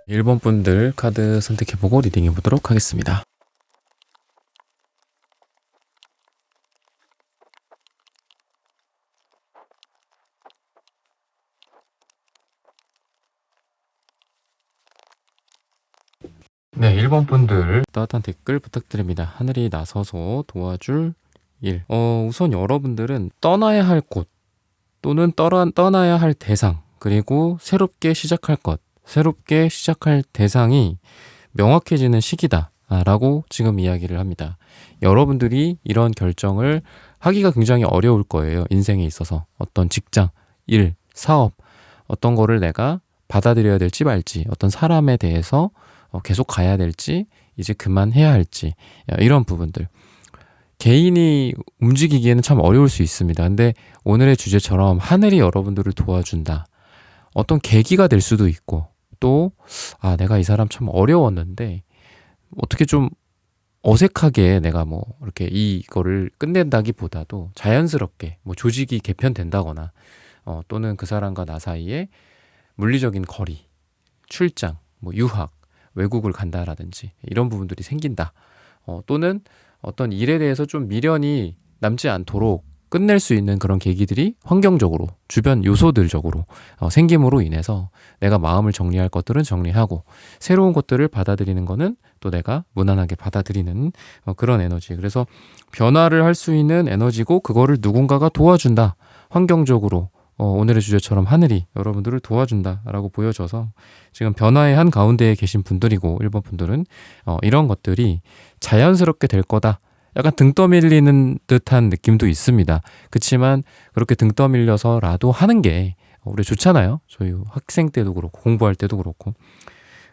1번 분들 카드 선택해보고 리딩해보도록 하겠습니다. 네, 1번 분들 따뜻한 댓글 부탁드립니다. 하늘이 나서서 도와줄 일. 우선 여러분들은 떠나야 할 곳 또는 떠나야 할 대상, 그리고 새롭게 시작할 것, 새롭게 시작할 대상이 명확해지는 시기다 라고 지금 이야기를 합니다. 여러분들이 이런 결정을 하기가 굉장히 어려울 거예요. 인생에 있어서 어떤 직장, 일, 사업, 어떤 거를 내가 받아들여야 될지 말지, 어떤 사람에 대해서 계속 가야 될지, 이제 그만해야 할지, 이런 부분들. 개인이 움직이기에는 참 어려울 수 있습니다. 근데 오늘의 주제처럼 하늘이 여러분들을 도와준다. 어떤 계기가 될 수도 있고, 또 내가 이 사람 참 어려웠는데 어떻게 좀 어색하게 내가 뭐 이렇게 이거를 끝낸다기보다도 자연스럽게 뭐 조직이 개편된다거나 또는 그 사람과 나 사이에 물리적인 거리, 출장, 뭐 유학, 외국을 간다라든지 이런 부분들이 생긴다. 또는 어떤 일에 대해서 좀 미련이 남지 않도록 끝낼 수 있는 그런 계기들이 환경적으로, 주변 요소들적으로 생김으로 인해서 내가 마음을 정리할 것들은 정리하고 새로운 것들을 받아들이는 거는 또 내가 무난하게 받아들이는 그런 에너지. 그래서 변화를 할 수 있는 에너지고, 그거를 누군가가 도와준다. 환경적으로 오늘의 주제처럼 하늘이 여러분들을 도와준다라고 보여져서 지금 변화의 한 가운데에 계신 분들이고, 1번 분들은 이런 것들이 자연스럽게 될 거다. 약간 등 떠밀리는 듯한 느낌도 있습니다. 그렇지만 그렇게 등 떠밀려서라도 하는 게 우리 좋잖아요. 저희 학생 때도 그렇고 공부할 때도 그렇고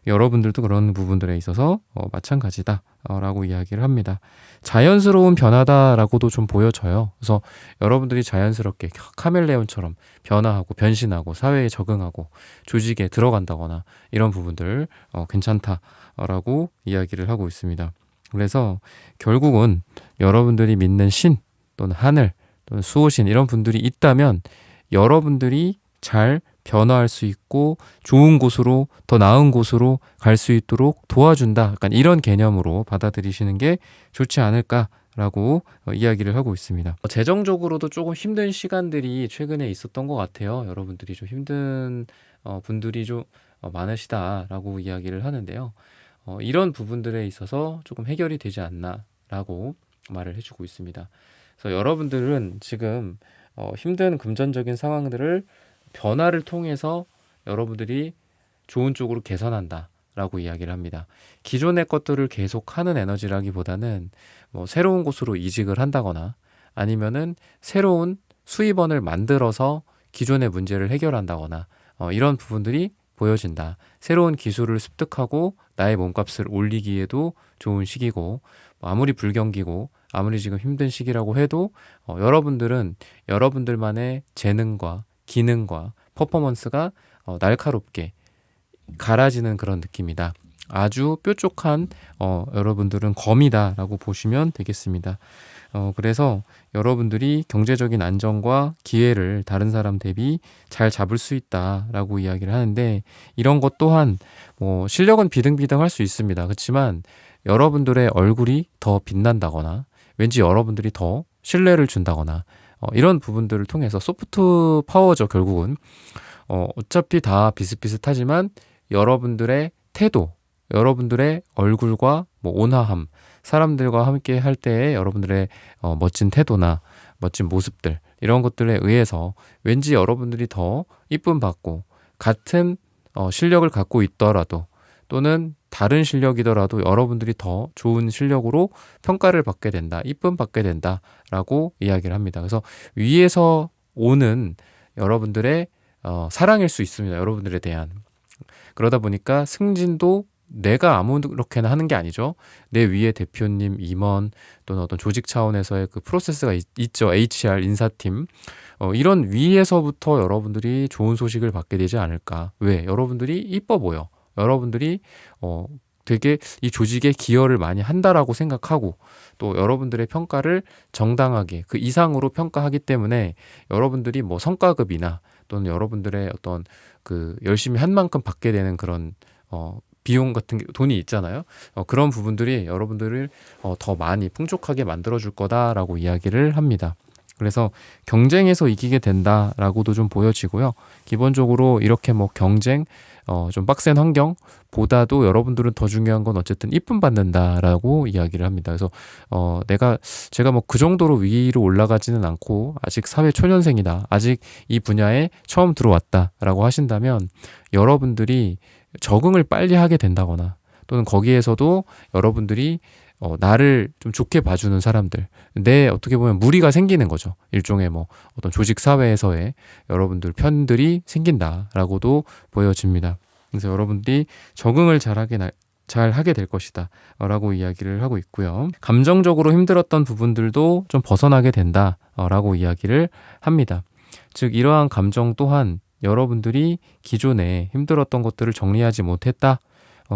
여러분들도 그런 부분들에 있어서 마찬가지다 라고 이야기를 합니다. 자연스러운 변화다라고도 좀 보여져요. 그래서 여러분들이 자연스럽게 카멜레온처럼 변화하고 변신하고 사회에 적응하고 조직에 들어간다거나 이런 부분들 괜찮다라고 이야기를 하고 있습니다. 그래서 결국은 여러분들이 믿는 신 또는 하늘 또는 수호신 이런 분들이 있다면 여러분들이 잘 변화할 수 있고 좋은 곳으로, 더 나은 곳으로 갈 수 있도록 도와준다. 약간 이런 개념으로 받아들이시는 게 좋지 않을까라고 이야기를 하고 있습니다. 재정적으로도 조금 힘든 시간들이 최근에 있었던 것 같아요. 여러분들이 좀 힘든 분들이 좀 많으시다라고 이야기를 하는데요. 이런 부분들에 있어서 조금 해결이 되지 않나라고 말을 해주고 있습니다. 그래서 여러분들은 지금 힘든 금전적인 상황들을 변화를 통해서 여러분들이 좋은 쪽으로 개선한다라고 이야기를 합니다. 기존의 것들을 계속하는 에너지라기보다는 뭐 새로운 곳으로 이직을 한다거나 아니면은 새로운 수입원을 만들어서 기존의 문제를 해결한다거나 이런 부분들이 보여진다. 새로운 기술을 습득하고 나의 몸값을 올리기에도 좋은 시기고, 아무리 불경기고 아무리 지금 힘든 시기라고 해도 여러분들은 여러분들만의 재능과 기능과 퍼포먼스가 날카롭게 갈아지는 그런 느낌이다. 아주 뾰족한 여러분들은 검이다라고 보시면 되겠습니다. 그래서 여러분들이 경제적인 안정과 기회를 다른 사람 대비 잘 잡을 수 있다라고 이야기를 하는데, 이런 것 또한 뭐 실력은 비등비등할 수 있습니다. 그렇지만 여러분들의 얼굴이 더 빛난다거나 왠지 여러분들이 더 신뢰를 준다거나 이런 부분들을 통해서 소프트 파워죠. 결국은 어차피 다 비슷비슷하지만 여러분들의 태도, 여러분들의 얼굴과 뭐 온화함, 사람들과 함께 할 때의 여러분들의 멋진 태도나 멋진 모습들, 이런 것들에 의해서 왠지 여러분들이 더 이쁨 받고, 같은 실력을 갖고 있더라도 또는 다른 실력이더라도 여러분들이 더 좋은 실력으로 평가를 받게 된다, 이쁨 받게 된다라고 이야기를 합니다. 그래서 위에서 오는 여러분들의 사랑일 수 있습니다. 여러분들에 대한. 그러다 보니까 승진도 내가 아무렇게나 하는 게 아니죠. 내 위에 대표님, 임원 또는 어떤 조직 차원에서의 그 프로세스가 있죠. HR, 인사팀. 이런 위에서부터 여러분들이 좋은 소식을 받게 되지 않을까. 왜? 여러분들이 이뻐 보여. 여러분들이 되게 이 조직에 기여를 많이 한다라고 생각하고, 또 여러분들의 평가를 정당하게 그 이상으로 평가하기 때문에 여러분들이 뭐 성과급이나 또는 여러분들의 어떤 그 열심히 한 만큼 받게 되는 그런 비용 같은 돈이 있잖아요. 그런 부분들이 여러분들을 더 많이 풍족하게 만들어줄 거다라고 이야기를 합니다. 그래서 경쟁에서 이기게 된다라고도 좀 보여지고요. 기본적으로 이렇게 뭐 경쟁, 좀 빡센 환경보다도 여러분들은 더 중요한 건 어쨌든 이쁨 받는다라고 이야기를 합니다. 그래서 제가 뭐 그 정도로 위로 올라가지는 않고 아직 사회 초년생이다, 아직 이 분야에 처음 들어왔다라고 하신다면 여러분들이 적응을 빨리 하게 된다거나 또는 거기에서도 여러분들이 나를 좀 좋게 봐주는 사람들, 내 어떻게 보면 무리가 생기는 거죠. 일종의 뭐 어떤 조직 사회에서의 여러분들 편들이 생긴다라고도 보여집니다. 그래서 여러분들이 적응을 잘 하게 될 것이다 라고 이야기를 하고 있고요. 감정적으로 힘들었던 부분들도 좀 벗어나게 된다 라고 이야기를 합니다. 즉 이러한 감정 또한 여러분들이 기존에 힘들었던 것들을 정리하지 못했다,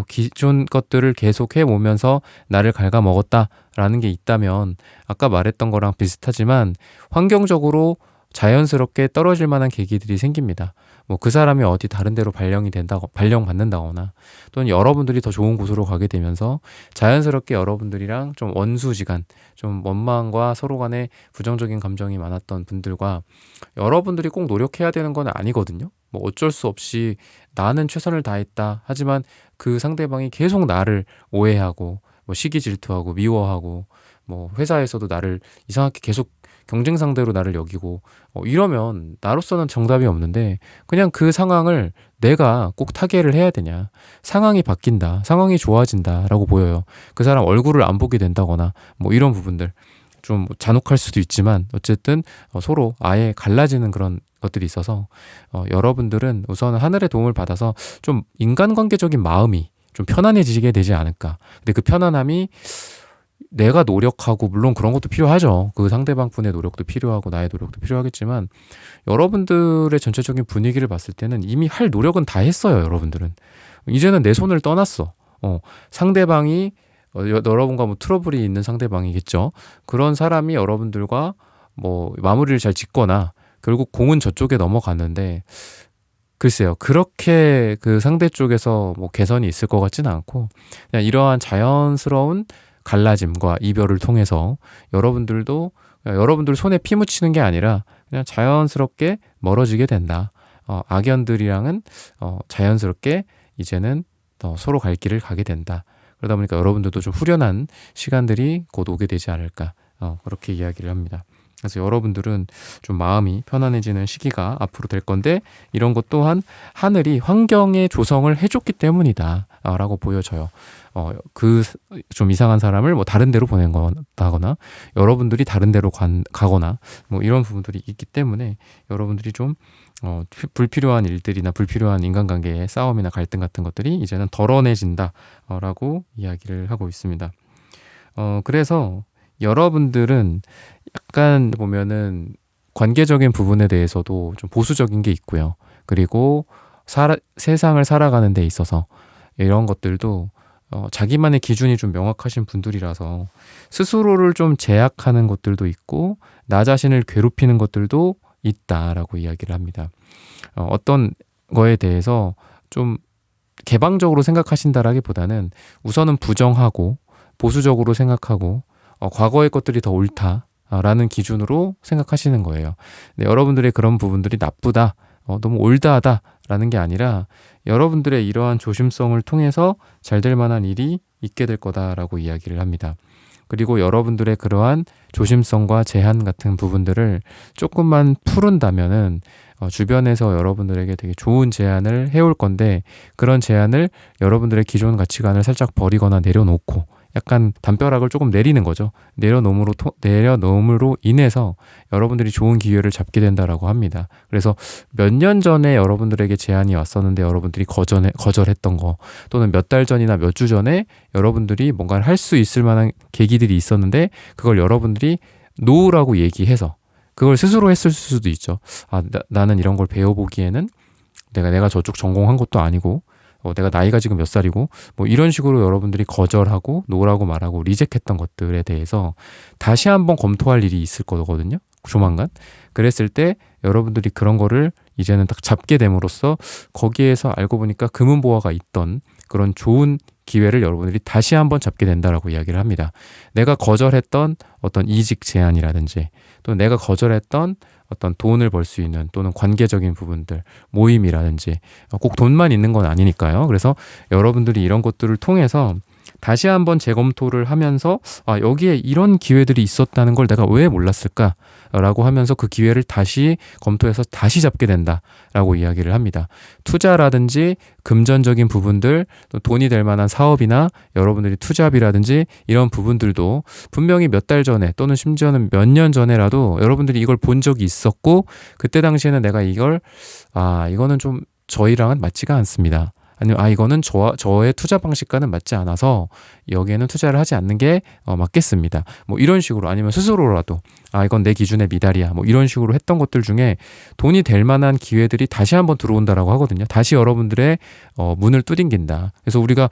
기존 것들을 계속해 오면서 나를 갉아먹었다라는 게 있다면 아까 말했던 거랑 비슷하지만 환경적으로 자연스럽게 떨어질 만한 계기들이 생깁니다. 뭐 그 사람이 어디 다른 데로 발령받는다거나 또는 여러분들이 더 좋은 곳으로 가게 되면서 자연스럽게 여러분들이랑 좀 원수지간, 좀 원망과 서로 간에 부정적인 감정이 많았던 분들과 여러분들이 꼭 노력해야 되는 건 아니거든요. 뭐 어쩔 수 없이 나는 최선을 다했다 하지만 그 상대방이 계속 나를 오해하고 뭐 시기 질투하고 미워하고 뭐 회사에서도 나를 이상하게 계속 경쟁 상대로 나를 여기고 이러면 나로서는 정답이 없는데 그냥 그 상황을 내가 꼭 타개를 해야 되냐, 상황이 바뀐다, 상황이 좋아진다라고 보여요. 그 사람 얼굴을 안 보게 된다거나 뭐 이런 부분들 좀 잔혹할 수도 있지만 어쨌든 서로 아예 갈라지는 그런 것들이 있어서 여러분들은 우선 하늘의 도움을 받아서 좀 인간관계적인 마음이 좀 편안해지게 되지 않을까. 근데 그 편안함이 내가 노력하고 물론 그런 것도 필요하죠. 그 상대방 분의 노력도 필요하고 나의 노력도 필요하겠지만 여러분들의 전체적인 분위기를 봤을 때는 이미 할 노력은 다 했어요. 여러분들은 이제는 내 손을 떠났어. 상대방이 여러분과 뭐 트러블이 있는 상대방이겠죠. 그런 사람이 여러분들과 뭐 마무리를 잘 짓거나 결국 공은 저쪽에 넘어갔는데 글쎄요. 그렇게 그 상대 쪽에서 뭐 개선이 있을 것 같지는 않고 그냥 이러한 자연스러운 갈라짐과 이별을 통해서 여러분들도 여러분들 손에 피 묻히는 게 아니라 그냥 자연스럽게 멀어지게 된다. 악연들이랑은 자연스럽게 이제는 서로 갈 길을 가게 된다. 그러다 보니까 여러분들도 좀 후련한 시간들이 곧 오게 되지 않을까. 그렇게 이야기를 합니다. 그래서 여러분들은 좀 마음이 편안해지는 시기가 앞으로 될 건데 이런 것 또한 하늘이 환경의 조성을 해줬기 때문이다 라고 보여져요. 그 좀 이상한 사람을 뭐 다른 데로 보낸다거나 여러분들이 다른 데로 가거나 뭐 이런 부분들이 있기 때문에 여러분들이 좀 불필요한 일들이나 불필요한 인간관계의 싸움이나 갈등 같은 것들이 이제는 덜어내진다 라고 이야기를 하고 있습니다. 그래서 여러분들은 약간 보면은 관계적인 부분에 대해서도 좀 보수적인 게 있고요. 그리고 세상을 살아가는 데 있어서 이런 것들도 자기만의 기준이 좀 명확하신 분들이라서 스스로를 좀 제약하는 것들도 있고 나 자신을 괴롭히는 것들도 있다라고 이야기를 합니다. 어떤 거에 대해서 좀 개방적으로 생각하신다라기보다는 우선은 부정하고 보수적으로 생각하고 과거의 것들이 더 옳다라는 기준으로 생각하시는 거예요. 근데 여러분들의 그런 부분들이 나쁘다, 너무 올드하다라는 게 아니라 여러분들의 이러한 조심성을 통해서 잘 될 만한 일이 있게 될 거다라고 이야기를 합니다. 그리고 여러분들의 그러한 조심성과 제한 같은 부분들을 조금만 푸른다면은 주변에서 여러분들에게 되게 좋은 제안을 해올 건데 그런 제안을 여러분들의 기존 가치관을 살짝 버리거나 내려놓고 약간 담벼락을 조금 내리는 거죠. 내려놓음으로 인해서 여러분들이 좋은 기회를 잡게 된다라고 합니다. 그래서 몇 년 전에 여러분들에게 제안이 왔었는데 여러분들이 거절했던 거 또는 몇 달 전이나 몇 주 전에 여러분들이 뭔가를 할 수 있을 만한 계기들이 있었는데 그걸 여러분들이 노라고 얘기해서 그걸 스스로 했을 수도 있죠. 나는 이런 걸 배워보기에는 내가 저쪽 전공한 것도 아니고 내가 나이가 지금 몇 살이고 뭐 이런 식으로 여러분들이 거절하고 노라고 말하고 리젝했던 것들에 대해서 다시 한번 검토할 일이 있을 거거든요. 조만간. 그랬을 때 여러분들이 그런 거를 이제는 딱 잡게 됨으로써 거기에서 알고 보니까 금은보화가 있던 그런 좋은 기회를 여러분들이 다시 한번 잡게 된다라고 이야기를 합니다. 내가 거절했던 어떤 이직 제안이라든지 또 내가 거절했던 어떤 돈을 벌 수 있는 또는 관계적인 부분들, 모임이라든지 꼭 돈만 있는 건 아니니까요. 그래서 여러분들이 이런 것들을 통해서 다시 한번 재검토를 하면서 여기에 이런 기회들이 있었다는 걸 내가 왜 몰랐을까? 라고 하면서 그 기회를 다시 검토해서 다시 잡게 된다라고 이야기를 합니다. 투자라든지 금전적인 부분들, 또 돈이 될 만한 사업이나 여러분들이 투잡이라든지 이런 부분들도 분명히 몇 달 전에 또는 심지어는 몇 년 전에라도 여러분들이 이걸 본 적이 있었고 그때 당시에는 내가 이거는 좀 저희랑은 맞지가 않습니다. 아니면 이거는 저의 투자 방식과는 맞지 않아서 여기에는 투자를 하지 않는 게 맞겠습니다. 뭐 이런 식으로 아니면 스스로라도 이건 내 기준의 미달이야. 뭐 이런 식으로 했던 것들 중에 돈이 될 만한 기회들이 다시 한번 들어온다라고 하거든요. 다시 여러분들의 문을 두들긴다. 그래서 우리가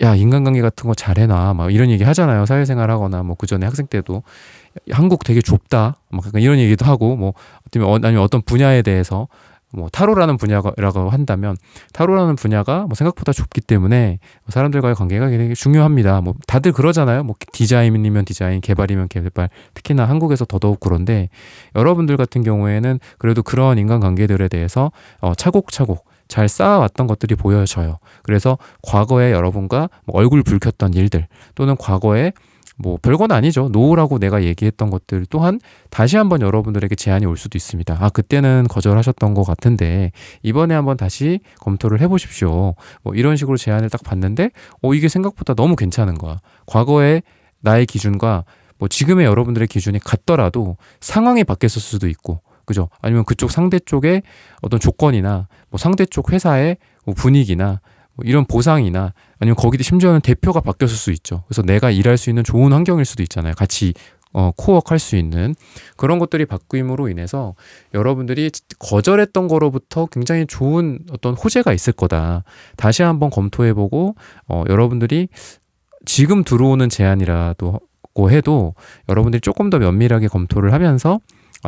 야, 인간관계 같은 거 잘해놔. 막 이런 얘기 하잖아요. 사회생활 하거나 뭐 그전에 학생 때도 한국 되게 좁다. 막 이런 얘기도 하고 뭐 아니면 어떤 분야에 대해서 뭐 타로라는 분야라고 한다면 타로라는 분야가 뭐 생각보다 좁기 때문에 사람들과의 관계가 되게 중요합니다. 뭐 다들 그러잖아요. 뭐 디자인이면 디자인, 개발이면 개발. 특히나 한국에서 더더욱 그런데 여러분들 같은 경우에는 그래도 그런 인간관계들에 대해서 차곡차곡 잘 쌓아왔던 것들이 보여져요. 그래서 과거에 여러분과 뭐 얼굴 붉혔던 일들 또는 과거에 뭐 별건 아니죠. 노후라고 내가 얘기했던 것들 또한 다시 한번 여러분들에게 제안이 올 수도 있습니다. 그때는 거절하셨던 것 같은데 이번에 한번 다시 검토를 해보십시오. 뭐 이런 식으로 제안을 딱 받는데 이게 생각보다 너무 괜찮은 거야. 과거의 나의 기준과 뭐 지금의 여러분들의 기준이 같더라도 상황이 바뀌었을 수도 있고 그죠? 아니면 그쪽 상대 쪽의 어떤 조건이나 뭐 상대 쪽 회사의 뭐 분위기나 뭐 이런 보상이나 아니면 거기도 심지어는 대표가 바뀌었을 수 있죠. 그래서 내가 일할 수 있는 좋은 환경일 수도 있잖아요. 같이 코워크할 수 있는 그런 것들이 바뀜으로 인해서 여러분들이 거절했던 거로부터 굉장히 좋은 어떤 호재가 있을 거다. 다시 한번 검토해보고 여러분들이 지금 들어오는 제안이라도 해도 여러분들이 조금 더 면밀하게 검토를 하면서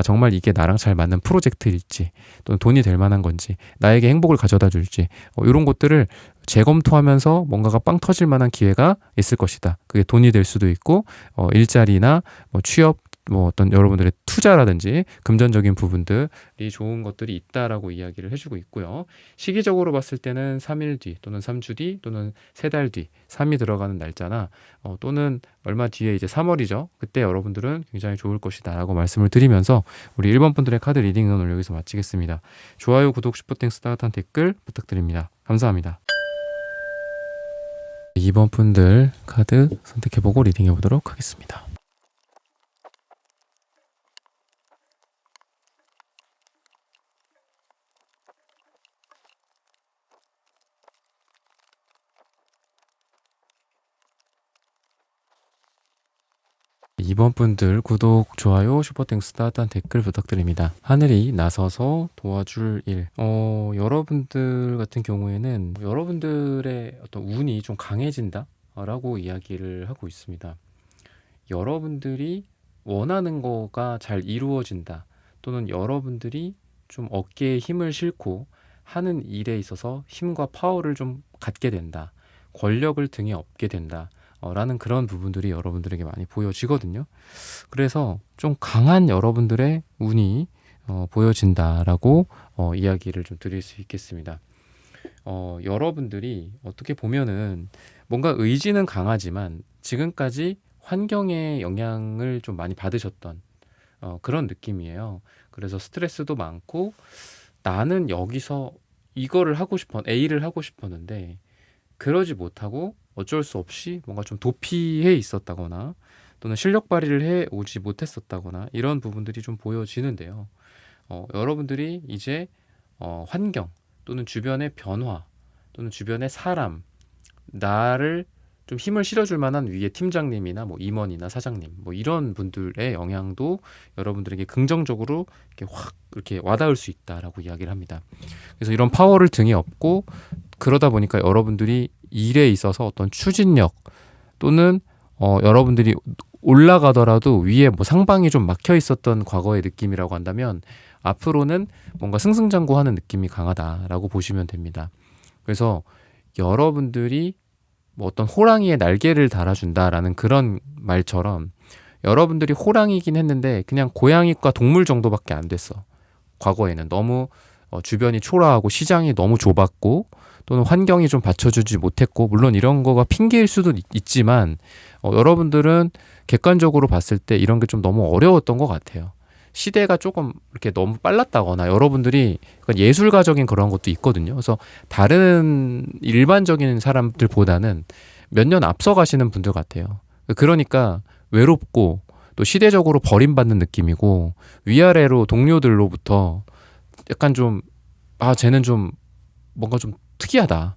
정말 이게 나랑 잘 맞는 프로젝트일지 또는 돈이 될 만한 건지 나에게 행복을 가져다 줄지 이런 것들을 재검토하면서 뭔가가 빵 터질 만한 기회가 있을 것이다. 그게 돈이 될 수도 있고 일자리나 뭐 취업 뭐 어떤 여러분들의 투자라든지 금전적인 부분들이 좋은 것들이 있다라고 이야기를 해주고 있고요. 시기적으로 봤을 때는 3일 뒤 또는 3주 뒤 또는 3달 뒤 3이 들어가는 날짜나 또는 얼마 뒤에 이제 3월이죠. 그때 여러분들은 굉장히 좋을 것이다 라고 말씀을 드리면서 우리 1번 분들의 카드 리딩은 오늘 여기서 마치겠습니다. 좋아요, 구독, 슈퍼땡스, 따뜻한 댓글 부탁드립니다. 감사합니다. 2번 분들 카드 선택해보고 리딩해보도록 하겠습니다. 2번 분들 구독, 좋아요, 슈퍼땡스, 따뜻한 댓글 부탁드립니다. 하늘이 나서서 도와줄 일. 여러분들 같은 경우에는 여러분들의 어떤 운이 좀 강해진다 라고 이야기를 하고 있습니다. 여러분들이 원하는 거가 잘 이루어진다 또는 여러분들이 좀 어깨에 힘을 싣고 하는 일에 있어서 힘과 파워를 좀 갖게 된다. 권력을 등에 업게 된다. 라는 그런 부분들이 여러분들에게 많이 보여지거든요. 그래서 좀 강한 여러분들의 운이 보여진다라고 이야기를 좀 드릴 수 있겠습니다. 여러분들이 어떻게 보면은 뭔가 의지는 강하지만 지금까지 환경의 영향을 좀 많이 받으셨던 그런 느낌이에요. 그래서 스트레스도 많고 나는 여기서 이거를 하고 A를 하고 싶었는데 그러지 못하고 어쩔 수 없이 뭔가 좀 도피해 있었다거나 또는 실력 발휘를 해 오지 못했었다거나 이런 부분들이 좀 보여지는데요. 여러분들이 이제 환경 또는 주변의 변화 또는 주변의 사람, 나를 좀 힘을 실어줄 만한 위에 팀장님이나 뭐 임원이나 사장님 뭐 이런 분들의 영향도 여러분들에게 긍정적으로 이렇게 와닿을 수 있다라고 이야기를 합니다. 그래서 이런 파워를 등에 업고 그러다 보니까 여러분들이 일에 있어서 어떤 추진력 또는 여러분들이 올라가더라도 위에 뭐 상방이 좀 막혀 있었던 과거의 느낌이라고 한다면 앞으로는 뭔가 승승장구하는 느낌이 강하다라고 보시면 됩니다. 그래서 여러분들이 뭐 어떤 호랑이의 날개를 달아준다라는 그런 말처럼 여러분들이 호랑이긴 했는데 그냥 고양이과 동물 정도밖에 안 됐어. 과거에는 너무 주변이 초라하고 시장이 너무 좁았고 또는 환경이 좀 받쳐주지 못했고, 물론 이런 거가 핑계일 수도 있지만 여러분들은 객관적으로 봤을 때 이런 게 좀 너무 어려웠던 것 같아요. 시대가 조금 이렇게 너무 빨랐다거나 여러분들이 예술가적인 그런 것도 있거든요. 그래서 다른 일반적인 사람들보다는 몇 년 앞서 가시는 분들 같아요. 그러니까 외롭고 또 시대적으로 버림받는 느낌이고 위아래로 동료들로부터 약간 좀 쟤는 좀 뭔가 좀 특이하다.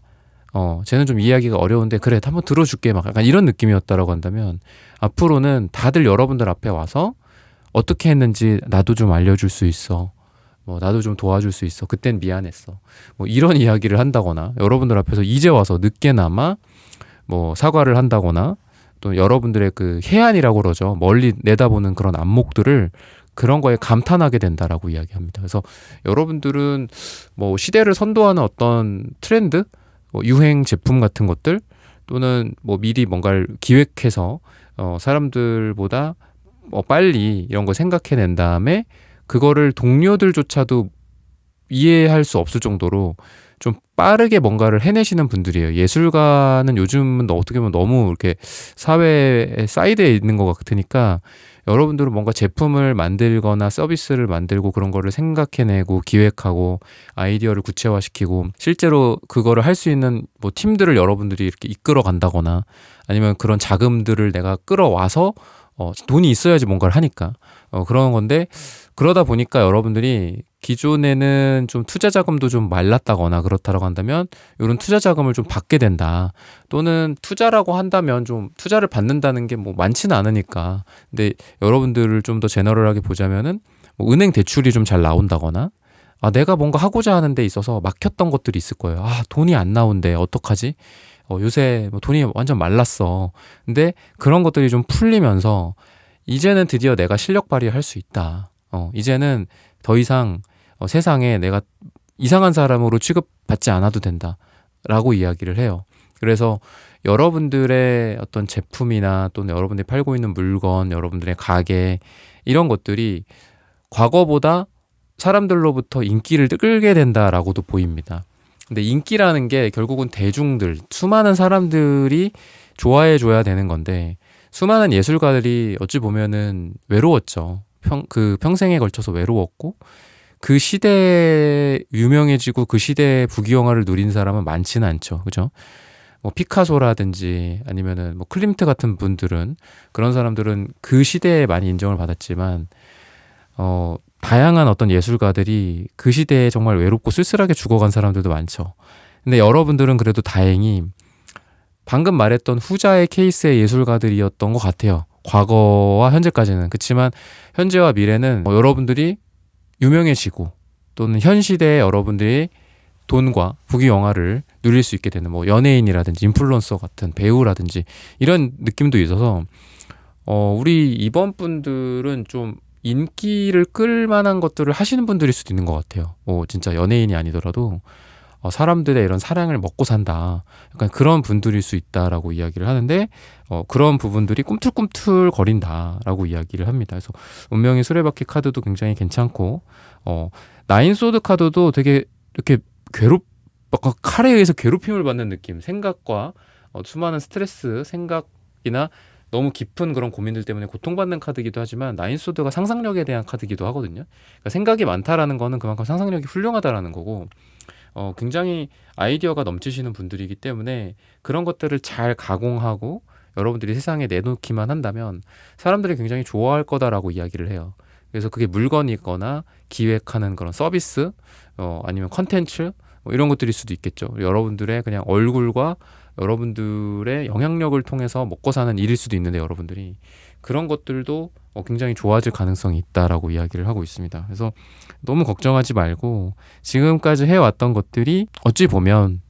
쟤는 좀 이해하기가 어려운데 그래 한번 들어줄게 막 약간 이런 느낌이었다라고 한다면 앞으로는 다들 여러분들 앞에 와서 어떻게 했는지 나도 좀 알려줄 수 있어. 뭐 나도 좀 도와줄 수 있어. 그땐 미안했어. 뭐 이런 이야기를 한다거나 여러분들 앞에서 이제 와서 늦게나마 뭐 사과를 한다거나 또 여러분들의 그 해안이라고 그러죠. 멀리 내다보는 그런 안목들을 그런 거에 감탄하게 된다라고 이야기합니다. 그래서 여러분들은 뭐 시대를 선도하는 어떤 트렌드, 뭐 유행 제품 같은 것들 또는 뭐 미리 뭔가를 기획해서 사람들보다 빨리 이런 거 생각해낸 다음에 그거를 동료들조차도 이해할 수 없을 정도로 좀 빠르게 뭔가를 해내시는 분들이에요. 예술가는 요즘은 어떻게 보면 너무 이렇게 사회에 사이드에 있는 것 같으니까 여러분들은 뭔가 제품을 만들거나 서비스를 만들고 그런 거를 생각해내고 기획하고 아이디어를 구체화시키고 실제로 그거를 할 수 있는 뭐 팀들을 여러분들이 이렇게 이끌어 간다거나 아니면 그런 자금들을 내가 끌어와서 돈이 있어야지 뭔가를 하니까 그런 건데, 그러다 보니까 여러분들이 기존에는 좀 투자 자금도 좀 말랐다거나 그렇다라고 한다면 이런 투자 자금을 좀 받게 된다. 또는 투자라고 한다면 좀 투자를 받는다는 게 뭐 많지는 않으니까. 근데 여러분들을 좀 더 제너럴하게 보자면은 뭐 은행 대출이 좀 잘 나온다거나 내가 뭔가 하고자 하는 데 있어서 막혔던 것들이 있을 거예요. 돈이 안 나온대. 어떡하지? 요새 뭐 돈이 완전 말랐어. 근데 그런 것들이 좀 풀리면서 이제는 드디어 내가 실력 발휘할 수 있다. 이제는 더 이상 세상에 내가 이상한 사람으로 취급받지 않아도 된다. 라고 이야기를 해요. 그래서 여러분들의 어떤 제품이나 또는 여러분들이 팔고 있는 물건, 여러분들의 가게 이런 것들이 과거보다 사람들로부터 인기를 끌게 된다라고도 보입니다. 근데 인기라는 게 결국은 대중들, 수많은 사람들이 좋아해 줘야 되는 건데 수많은 예술가들이 어찌 보면은 외로웠죠. 평생에 걸쳐서 외로웠고 그 시대에 유명해지고 그 시대의 부귀영화를 누린 사람은 많지는 않죠. 그죠? 뭐 피카소라든지 아니면은 뭐 클림트 같은 분들은 그런 사람들은 그 시대에 많이 인정을 받았지만 다양한 어떤 예술가들이 그 시대에 정말 외롭고 쓸쓸하게 죽어간 사람들도 많죠. 근데 여러분들은 그래도 다행히 방금 말했던 후자의 케이스의 예술가들이었던 것 같아요. 과거와 현재까지는. 그렇지만 현재와 미래는 여러분들이 유명해지고 또는 현 시대에 여러분들이 돈과 부귀영화를 누릴 수 있게 되는 뭐 연예인이라든지 인플루언서 같은 배우라든지 이런 느낌도 있어서 우리 이번 분들은 좀 인기를 끌 만한 것들을 하시는 분들일 수도 있는 것 같아요. 진짜 연예인이 아니더라도 사람들의 이런 사랑을 먹고 산다. 약간 그런 분들일 수 있다라고 이야기를 하는데 그런 부분들이 꿈틀꿈틀 거린다라고 이야기를 합니다. 그래서 운명의 수레바퀴 카드도 굉장히 괜찮고 나인소드 카드도 되게 이렇게 칼에 의해서 괴롭힘을 받는 느낌, 생각과 수많은 스트레스, 생각이나 너무 깊은 그런 고민들 때문에 고통받는 카드이기도 하지만 나인소드가 상상력에 대한 카드이기도 하거든요. 그러니까 생각이 많다라는 거는 그만큼 상상력이 훌륭하다라는 거고 굉장히 아이디어가 넘치시는 분들이기 때문에 그런 것들을 잘 가공하고 여러분들이 세상에 내놓기만 한다면 사람들이 굉장히 좋아할 거다라고 이야기를 해요. 그래서 그게 물건이거나 기획하는 그런 서비스 아니면 컨텐츠 뭐 이런 것들일 수도 있겠죠. 여러분들의 그냥 얼굴과 여러분들의 영향력을 통해서 먹고 사는 일일 수도 있는데 여러분들이 그런 것들도 굉장히 좋아질 가능성이 있다라고 이야기를 하고 있습니다. 그래서 너무 걱정하지 말고 지금까지 해왔던 것들이 어찌 보면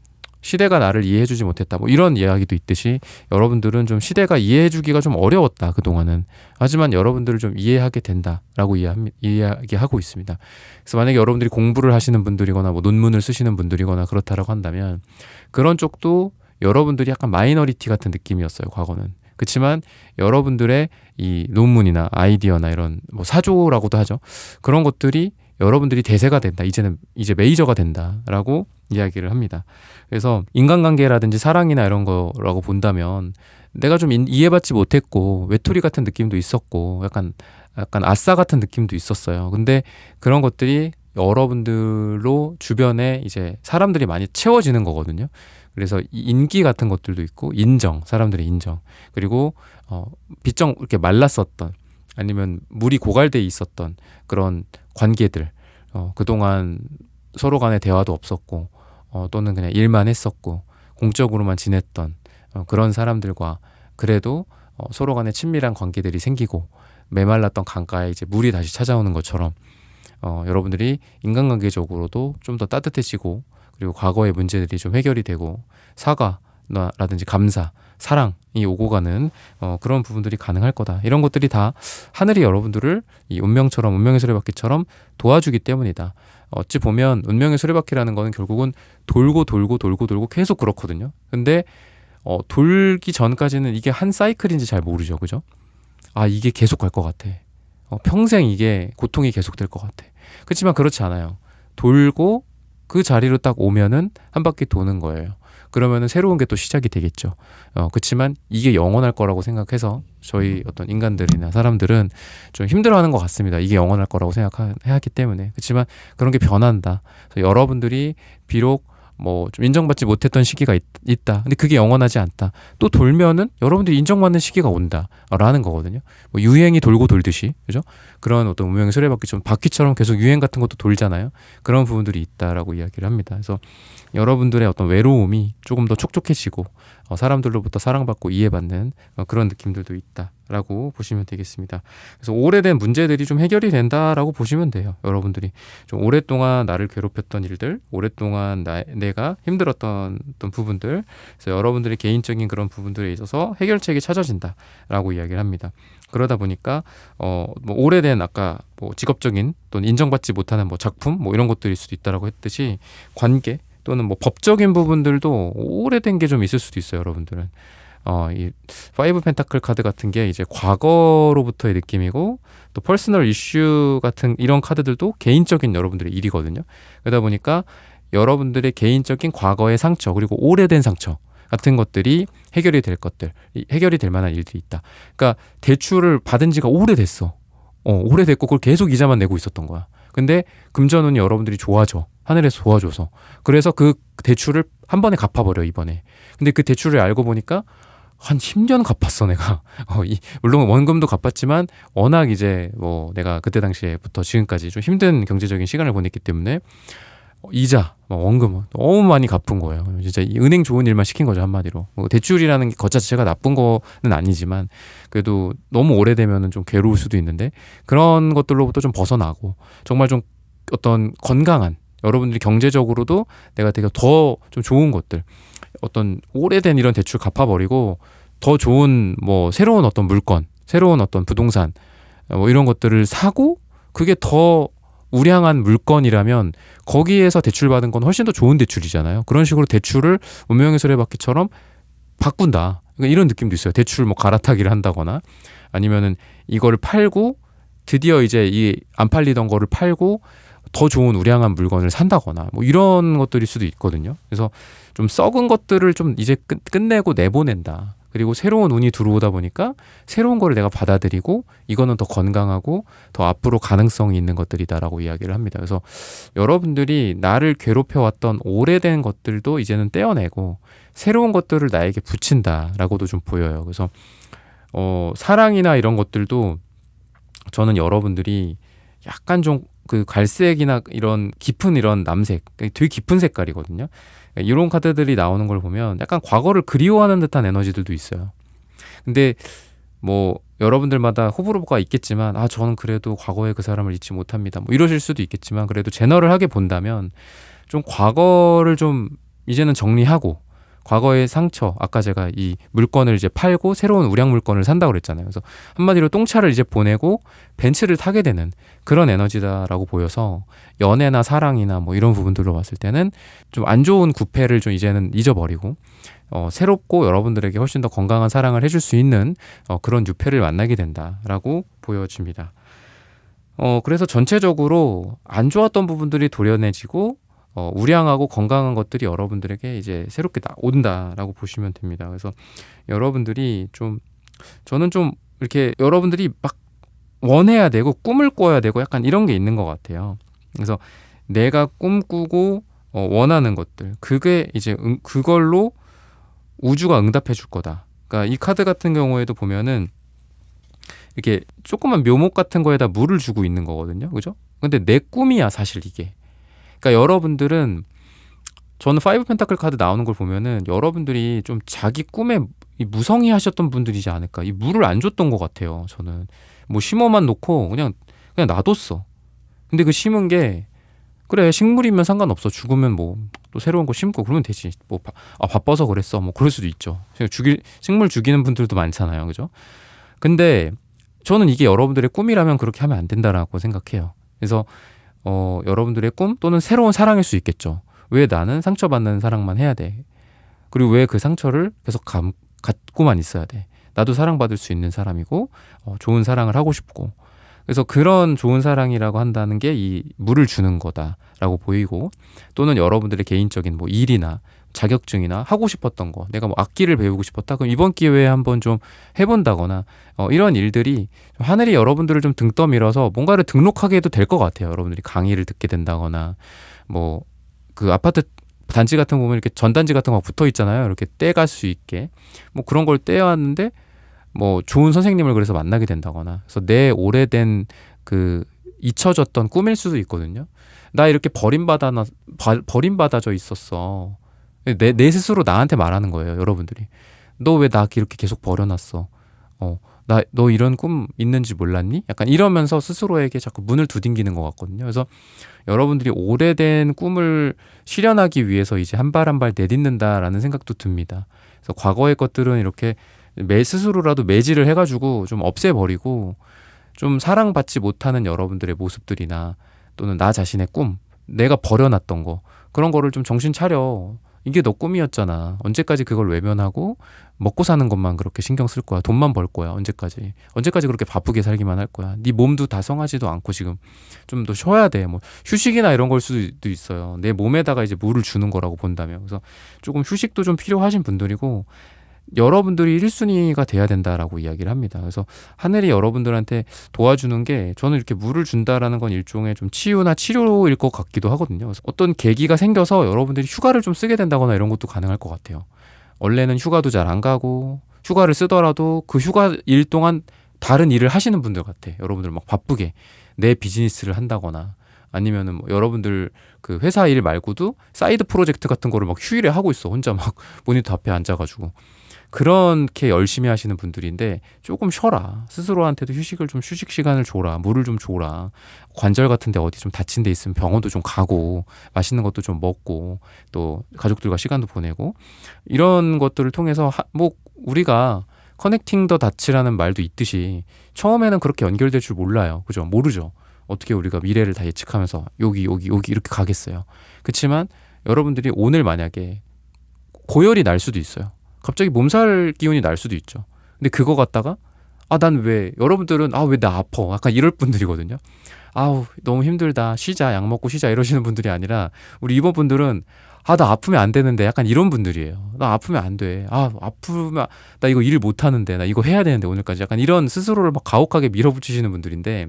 시대가 나를 이해해주지 못했다. 뭐 이런 이야기도 있듯이 여러분들은 좀 시대가 이해해주기가 좀 어려웠다 그동안은. 하지만 여러분들을 좀 이해하게 된다라고 이야기하고 있습니다. 그래서 만약에 여러분들이 공부를 하시는 분들이거나 뭐 논문을 쓰시는 분들이거나 그렇다라고 한다면 그런 쪽도 여러분들이 약간 마이너리티 같은 느낌이었어요 과거는. 그렇지만 여러분들의 이 논문이나 아이디어나 이런 뭐 사조라고도 하죠. 그런 것들이 여러분들이 대세가 된다. 이제 메이저가 된다라고 이야기를 합니다. 그래서 인간관계라든지 사랑이나 이런 거라고 본다면 내가 좀 이해받지 못했고 외톨이 같은 느낌도 있었고 약간 아싸 같은 느낌도 있었어요. 근데 그런 것들이 여러분들로 주변에 이제 사람들이 많이 채워지는 거거든요. 그래서 인기 같은 것들도 있고 사람들의 인정, 그리고 빗정 이렇게 말랐었던 아니면 물이 고갈돼 있었던 그런 관계들, 그동안 서로 간에 대화도 없었고 또는 그냥 일만 했었고 공적으로만 지냈던 그런 사람들과 그래도 서로 간에 친밀한 관계들이 생기고 메말랐던 강가에 이제 물이 다시 찾아오는 것처럼 여러분들이 인간관계적으로도 좀 더 따뜻해지고 그리고 과거의 문제들이 좀 해결이 되고 사과라든지 감사, 사랑이 오고 가는 그런 부분들이 가능할 거다. 이런 것들이 다 하늘이 여러분들을 이 운명의 수레바퀴처럼 도와주기 때문이다. 어찌 보면 운명의 수레바퀴라는 거는 결국은 돌고 계속 그렇거든요. 근데 돌기 전까지는 이게 한 사이클인지 잘 모르죠. 그죠? 아, 이게 계속 갈 것 같아. 평생 이게 고통이 계속될 것 같아. 그렇지만 그렇지 않아요. 돌고 그 자리로 딱 오면은 한 바퀴 도는 거예요. 그러면은 새로운 게 또 시작이 되겠죠. 그렇지만 이게 영원할 거라고 생각해서 저희 어떤 인간들이나 사람들은 좀 힘들어하는 것 같습니다. 이게 영원할 거라고 생각해야 하기 때문에. 그렇지만 그런 게 변한다. 그래서 여러분들이 비록 뭐 좀 인정받지 못했던 시기가 있다. 근데 그게 영원하지 않다. 또 돌면은 여러분들이 인정받는 시기가 온다라는 거거든요. 뭐 유행이 돌고 돌듯이, 그죠? 그런 어떤 운명의 수레바퀴처럼 바퀴처럼 계속 유행 같은 것도 돌잖아요. 그런 부분들이 있다라고 이야기를 합니다. 그래서 여러분들의 어떤 외로움이 조금 더 촉촉해지고 사람들로부터 사랑받고 이해받는 그런 느낌들도 있다라고 보시면 되겠습니다. 그래서 오래된 문제들이 좀 해결이 된다라고 보시면 돼요. 여러분들이 좀 오랫동안 나를 괴롭혔던 일들, 오랫동안 내가 힘들었던 어떤 부분들, 그래서 여러분들의 개인적인 그런 부분들에 있어서 해결책이 찾아진다라고 이야기를 합니다. 그러다 보니까 뭐 오래된 아까 뭐 직업적인 또는 인정받지 못하는 뭐 작품 뭐 이런 것들일 수도 있다라고 했듯이 관계 또는 뭐 법적인 부분들도 오래된 게 좀 있을 수도 있어요, 여러분들은. 이 파이브 펜타클 카드 같은 게 이제 과거로부터의 느낌이고 또 퍼스널 이슈 같은 이런 카드들도 개인적인 여러분들의 일이거든요. 그러다 보니까 여러분들의 개인적인 과거의 상처 그리고 오래된 상처 같은 것들이 해결이 될 만한 일들이 있다. 그러니까 대출을 받은 지가 오래됐어. 오래됐고 그걸 계속 이자만 내고 있었던 거야. 근데 금전운이 여러분들이 좋아져. 하늘에서 도와줘서. 그래서 그 대출을 한 번에 갚아버려, 이번에. 근데 그 대출을 알고 보니까 한 10년 갚았어, 내가. 물론 원금도 갚았지만 워낙 이제 뭐 내가 그때 당시에부터 지금까지 좀 힘든 경제적인 시간을 보냈기 때문에 이자, 원금 너무 많이 갚은 거예요. 진짜 은행 좋은 일만 시킨 거죠, 한마디로. 대출이라는 것 자체가 나쁜 거는 아니지만 그래도 너무 오래되면 좀 괴로울 수도 있는데 그런 것들로부터 좀 벗어나고 정말 좀 어떤 건강한 여러분들이 경제적으로도 내가 되게 더 좀 좋은 것들 어떤 오래된 이런 대출 갚아버리고 더 좋은 뭐 새로운 어떤 물건, 새로운 어떤 부동산 뭐 이런 것들을 사고 그게 더 우량한 물건이라면 거기에서 대출받은 건 훨씬 더 좋은 대출이잖아요. 그런 식으로 대출을 운명의 수레바퀴처럼 바꾼다. 그러니까 이런 느낌도 있어요. 대출 뭐 갈아타기를 한다거나 아니면은 이거를 팔고 드디어 이제 이 안 팔리던 거를 팔고 더 좋은 우량한 물건을 산다거나 뭐 이런 것들일 수도 있거든요. 그래서 좀 썩은 것들을 좀 이제 끝내고 내보낸다. 그리고 새로운 운이 들어오다 보니까 새로운 거를 내가 받아들이고 이거는 더 건강하고 더 앞으로 가능성이 있는 것들이다라고 이야기를 합니다. 그래서 여러분들이 나를 괴롭혀왔던 오래된 것들도 이제는 떼어내고 새로운 것들을 나에게 붙인다라고도 좀 보여요. 그래서 사랑이나 이런 것들도 저는 여러분들이 약간 좀 그 갈색이나 이런 깊은 이런 남색, 되게 깊은 색깔이거든요. 이런 카드들이 나오는 걸 보면 약간 과거를 그리워하는 듯한 에너지들도 있어요. 근데 뭐 여러분들마다 호불호가 있겠지만 저는 그래도 과거의 그 사람을 잊지 못합니다. 뭐 이러실 수도 있겠지만 그래도 제너럴하게 본다면 좀 과거를 좀 이제는 정리하고 과거의 상처, 아까 제가 이 물건을 이제 팔고 새로운 우량 물건을 산다고 그랬잖아요. 그래서 한마디로 똥차를 이제 보내고 벤츠를 타게 되는 그런 에너지다라고 보여서 연애나 사랑이나 뭐 이런 부분들로 봤을 때는 좀 안 좋은 구패를 좀 이제는 잊어버리고 새롭고 여러분들에게 훨씬 더 건강한 사랑을 해줄 수 있는 그런 유패를 만나게 된다라고 보여집니다. 그래서 전체적으로 안 좋았던 부분들이 도려내지고 우량하고 건강한 것들이 여러분들에게 이제 새롭게 온다라고 보시면 됩니다. 그래서 여러분들이 저는 좀 이렇게 여러분들이 막 원해야 되고 꿈을 꿔야 되고 약간 이런 게 있는 것 같아요. 그래서 내가 꿈꾸고 원하는 것들, 그게 이제 그걸로 우주가 응답해 줄 거다. 그러니까 이 카드 같은 경우에도 보면은 이렇게 조그만 묘목 같은 거에다 물을 주고 있는 거거든요. 그죠? 근데 내 꿈이야, 사실 이게. 그러니까 여러분들은 저는 5 펜타클 카드 나오는 걸 보면은 여러분들이 좀 자기 꿈에 무성의 하셨던 분들이지 않을까. 이 물을 안 줬던 것 같아요. 저는 뭐 심어만 놓고 그냥 놔뒀어. 근데 그 심은 게 그래 식물이면 상관없어. 죽으면 뭐 또 새로운 거 심고 그러면 되지. 뭐 바빠서 그랬어. 뭐 그럴 수도 있죠. 식물 죽이는 분들도 많잖아요. 그죠? 근데 저는 이게 여러분들의 꿈이라면 그렇게 하면 안 된다라고 생각해요. 그래서 여러분들의 꿈 또는 새로운 사랑일 수 있겠죠. 왜 나는 상처받는 사랑만 해야 돼? 그리고 왜 그 상처를 계속 갖고만 있어야 돼? 나도 사랑받을 수 있는 사람이고 좋은 사랑을 하고 싶고, 그래서 그런 좋은 사랑이라고 한다는 게 이 물을 주는 거다라고 보이고, 또는 여러분들의 개인적인 뭐 일이나 자격증이나 하고 싶었던 거, 내가 뭐 악기를 배우고 싶었다, 그럼 이번 기회에 한번 좀 해본다거나 이런 일들이 하늘이 여러분들을 좀 등 떠밀어서 뭔가를 등록하게 해도 될 것 같아요. 여러분들이 강의를 듣게 된다거나 뭐 그 아파트 단지 같은 거 보면 이렇게 전단지 같은 거 붙어 있잖아요. 이렇게 떼갈 수 있게 뭐 그런 걸 떼왔는데 뭐 좋은 선생님을 그래서 만나게 된다거나, 그래서 내 오래된 그 잊혀졌던 꿈일 수도 있거든요. 나 이렇게 버림받아져 있었어. 내 스스로 나한테 말하는 거예요, 여러분들이. 너 왜 나 이렇게 계속 버려놨어? 너 이런 꿈 있는지 몰랐니? 약간 이러면서 스스로에게 자꾸 문을 두딩기는 것 같거든요. 그래서 여러분들이 오래된 꿈을 실현하기 위해서 이제 한 발 한 발 내딛는다라는 생각도 듭니다. 그래서 과거의 것들은 이렇게 스스로라도 매질을 해가지고 좀 없애버리고, 좀 사랑받지 못하는 여러분들의 모습들이나 또는 나 자신의 꿈, 내가 버려놨던 거, 그런 거를 좀 정신 차려. 이게 너 꿈이었잖아. 언제까지 그걸 외면하고 먹고 사는 것만 그렇게 신경 쓸 거야. 돈만 벌 거야. 언제까지 그렇게 바쁘게 살기만 할 거야. 네 몸도 다 성하지도 않고 지금 좀 더 쉬어야 돼. 뭐 휴식이나 이런 걸 수도 있어요. 내 몸에다가 이제 물을 주는 거라고 본다면. 그래서 조금 휴식도 좀 필요하신 분들이고, 여러분들이 1순위가 돼야 된다라고 이야기를 합니다. 그래서 하늘이 여러분들한테 도와주는 게, 저는 이렇게 물을 준다라는 건 일종의 좀 치유나 치료일 것 같기도 하거든요. 그래서 어떤 계기가 생겨서 여러분들이 휴가를 좀 쓰게 된다거나 이런 것도 가능할 것 같아요. 원래는 휴가도 잘 안 가고, 휴가를 쓰더라도 그 휴가 일 동안 다른 일을 하시는 분들 같아. 여러분들 막 바쁘게 내 비즈니스를 한다거나, 아니면은 뭐 여러분들 그 회사 일 말고도 사이드 프로젝트 같은 거를 막 휴일에 하고 있어. 혼자 막 모니터 앞에 앉아가지고. 그렇게 열심히 하시는 분들인데, 조금 쉬어라. 스스로한테도 휴식 시간을 줘라. 물을 좀 줘라. 관절 같은 데 어디 좀 다친 데 있으면 병원도 좀 가고, 맛있는 것도 좀 먹고, 또 가족들과 시간도 보내고, 이런 것들을 통해서 뭐 우리가 커넥팅 더 다치라는 말도 있듯이 처음에는 그렇게 연결될 줄 몰라요. 그죠? 모르죠. 어떻게 우리가 미래를 다 예측하면서 여기 이렇게 가겠어요. 그렇지만 여러분들이 오늘 만약에 고열이 날 수도 있어요. 갑자기 몸살 기운이 날 수도 있죠. 근데 그거 갖다가 여러분들은 왜 나 아파? 약간 이럴 분들이거든요. 아우 너무 힘들다. 쉬자. 약 먹고 쉬자. 이러시는 분들이 아니라, 우리 이번 분들은 나 아프면 안 되는데, 약간 이런 분들이에요. 나 아프면 안 돼. 아프면 나 이거 일 못 하는데, 나 이거 해야 되는데 오늘까지. 약간 이런 스스로를 막 가혹하게 밀어붙이시는 분들인데,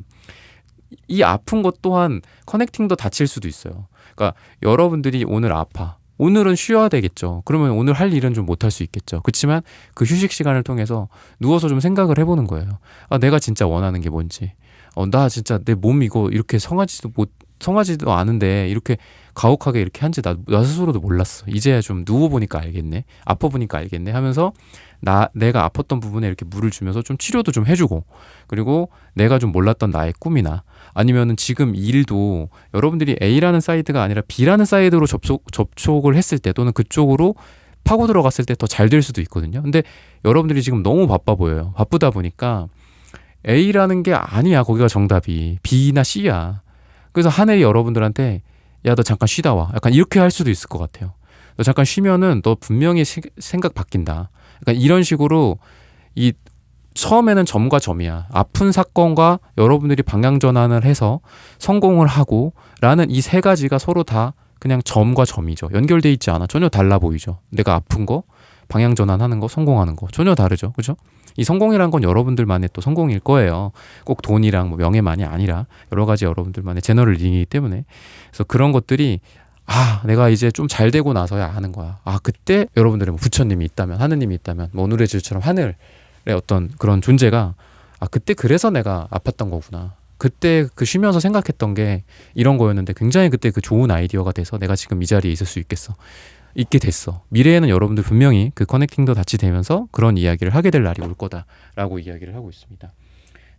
이 아픈 것 또한 커넥팅도 다칠 수도 있어요. 그러니까 여러분들이 오늘 아파. 오늘은 쉬어야 되겠죠. 그러면 오늘 할 일은 좀 못할 수 있겠죠. 그렇지만 그 휴식 시간을 통해서 누워서 좀 생각을 해보는 거예요. 내가 진짜 원하는 게 뭔지. 나 진짜 내 몸 이거 이렇게 성하지도 성하지도 않은데 이렇게 가혹하게 이렇게 한지 나 스스로도 몰랐어. 이제야 좀 누워보니까 알겠네. 아파보니까 알겠네 하면서 내가 아팠던 부분에 이렇게 물을 주면서 좀 치료도 좀 해주고, 그리고 내가 좀 몰랐던 나의 꿈이나 아니면은 지금 일도 여러분들이 A라는 사이드가 아니라 B라는 사이드로 접촉을 했을 때, 또는 그쪽으로 파고 들어갔을 때 더 잘 될 수도 있거든요. 근데 여러분들이 지금 너무 바빠 보여요. 바쁘다 보니까 A라는 게 아니야. 거기가 정답이 B나 C야. 그래서 하늘이 여러분들한테 야, 너 잠깐 쉬다 와. 약간 이렇게 할 수도 있을 것 같아요. 너 잠깐 쉬면은 너 분명히 생각 바뀐다. 약간 이런 식으로 이 처음에는 점과 점이야. 아픈 사건과 여러분들이 방향 전환을 해서 성공을 하고 라는 이 세 가지가 서로 다 그냥 점과 점이죠. 연결돼 있지 않아. 전혀 달라 보이죠. 내가 아픈 거, 방향 전환하는 거, 성공하는 거 전혀 다르죠. 그죠? 이 성공이란 건 여러분들만의 또 성공일 거예요. 꼭 돈이랑 뭐 명예만이 아니라 여러 가지 여러분들만의 제너럴 리딩이기 때문에. 그래서 그런 것들이 내가 이제 좀 잘 되고 나서야 아는 거야. 그때 여러분들의 뭐 부처님이 있다면, 하느님이 있다면, 뭐 오늘의 질처럼 하늘의 어떤 그런 존재가 그때 그래서 내가 아팠던 거구나. 그때 그 쉬면서 생각했던 게 이런 거였는데 굉장히 그때 그 좋은 아이디어가 돼서 내가 지금 이 자리에 있을 수 있게 됐어. 미래에는 여러분들 분명히 그 커넥팅도 같이 되면서 그런 이야기를 하게 될 날이 올 거다라고 이야기를 하고 있습니다.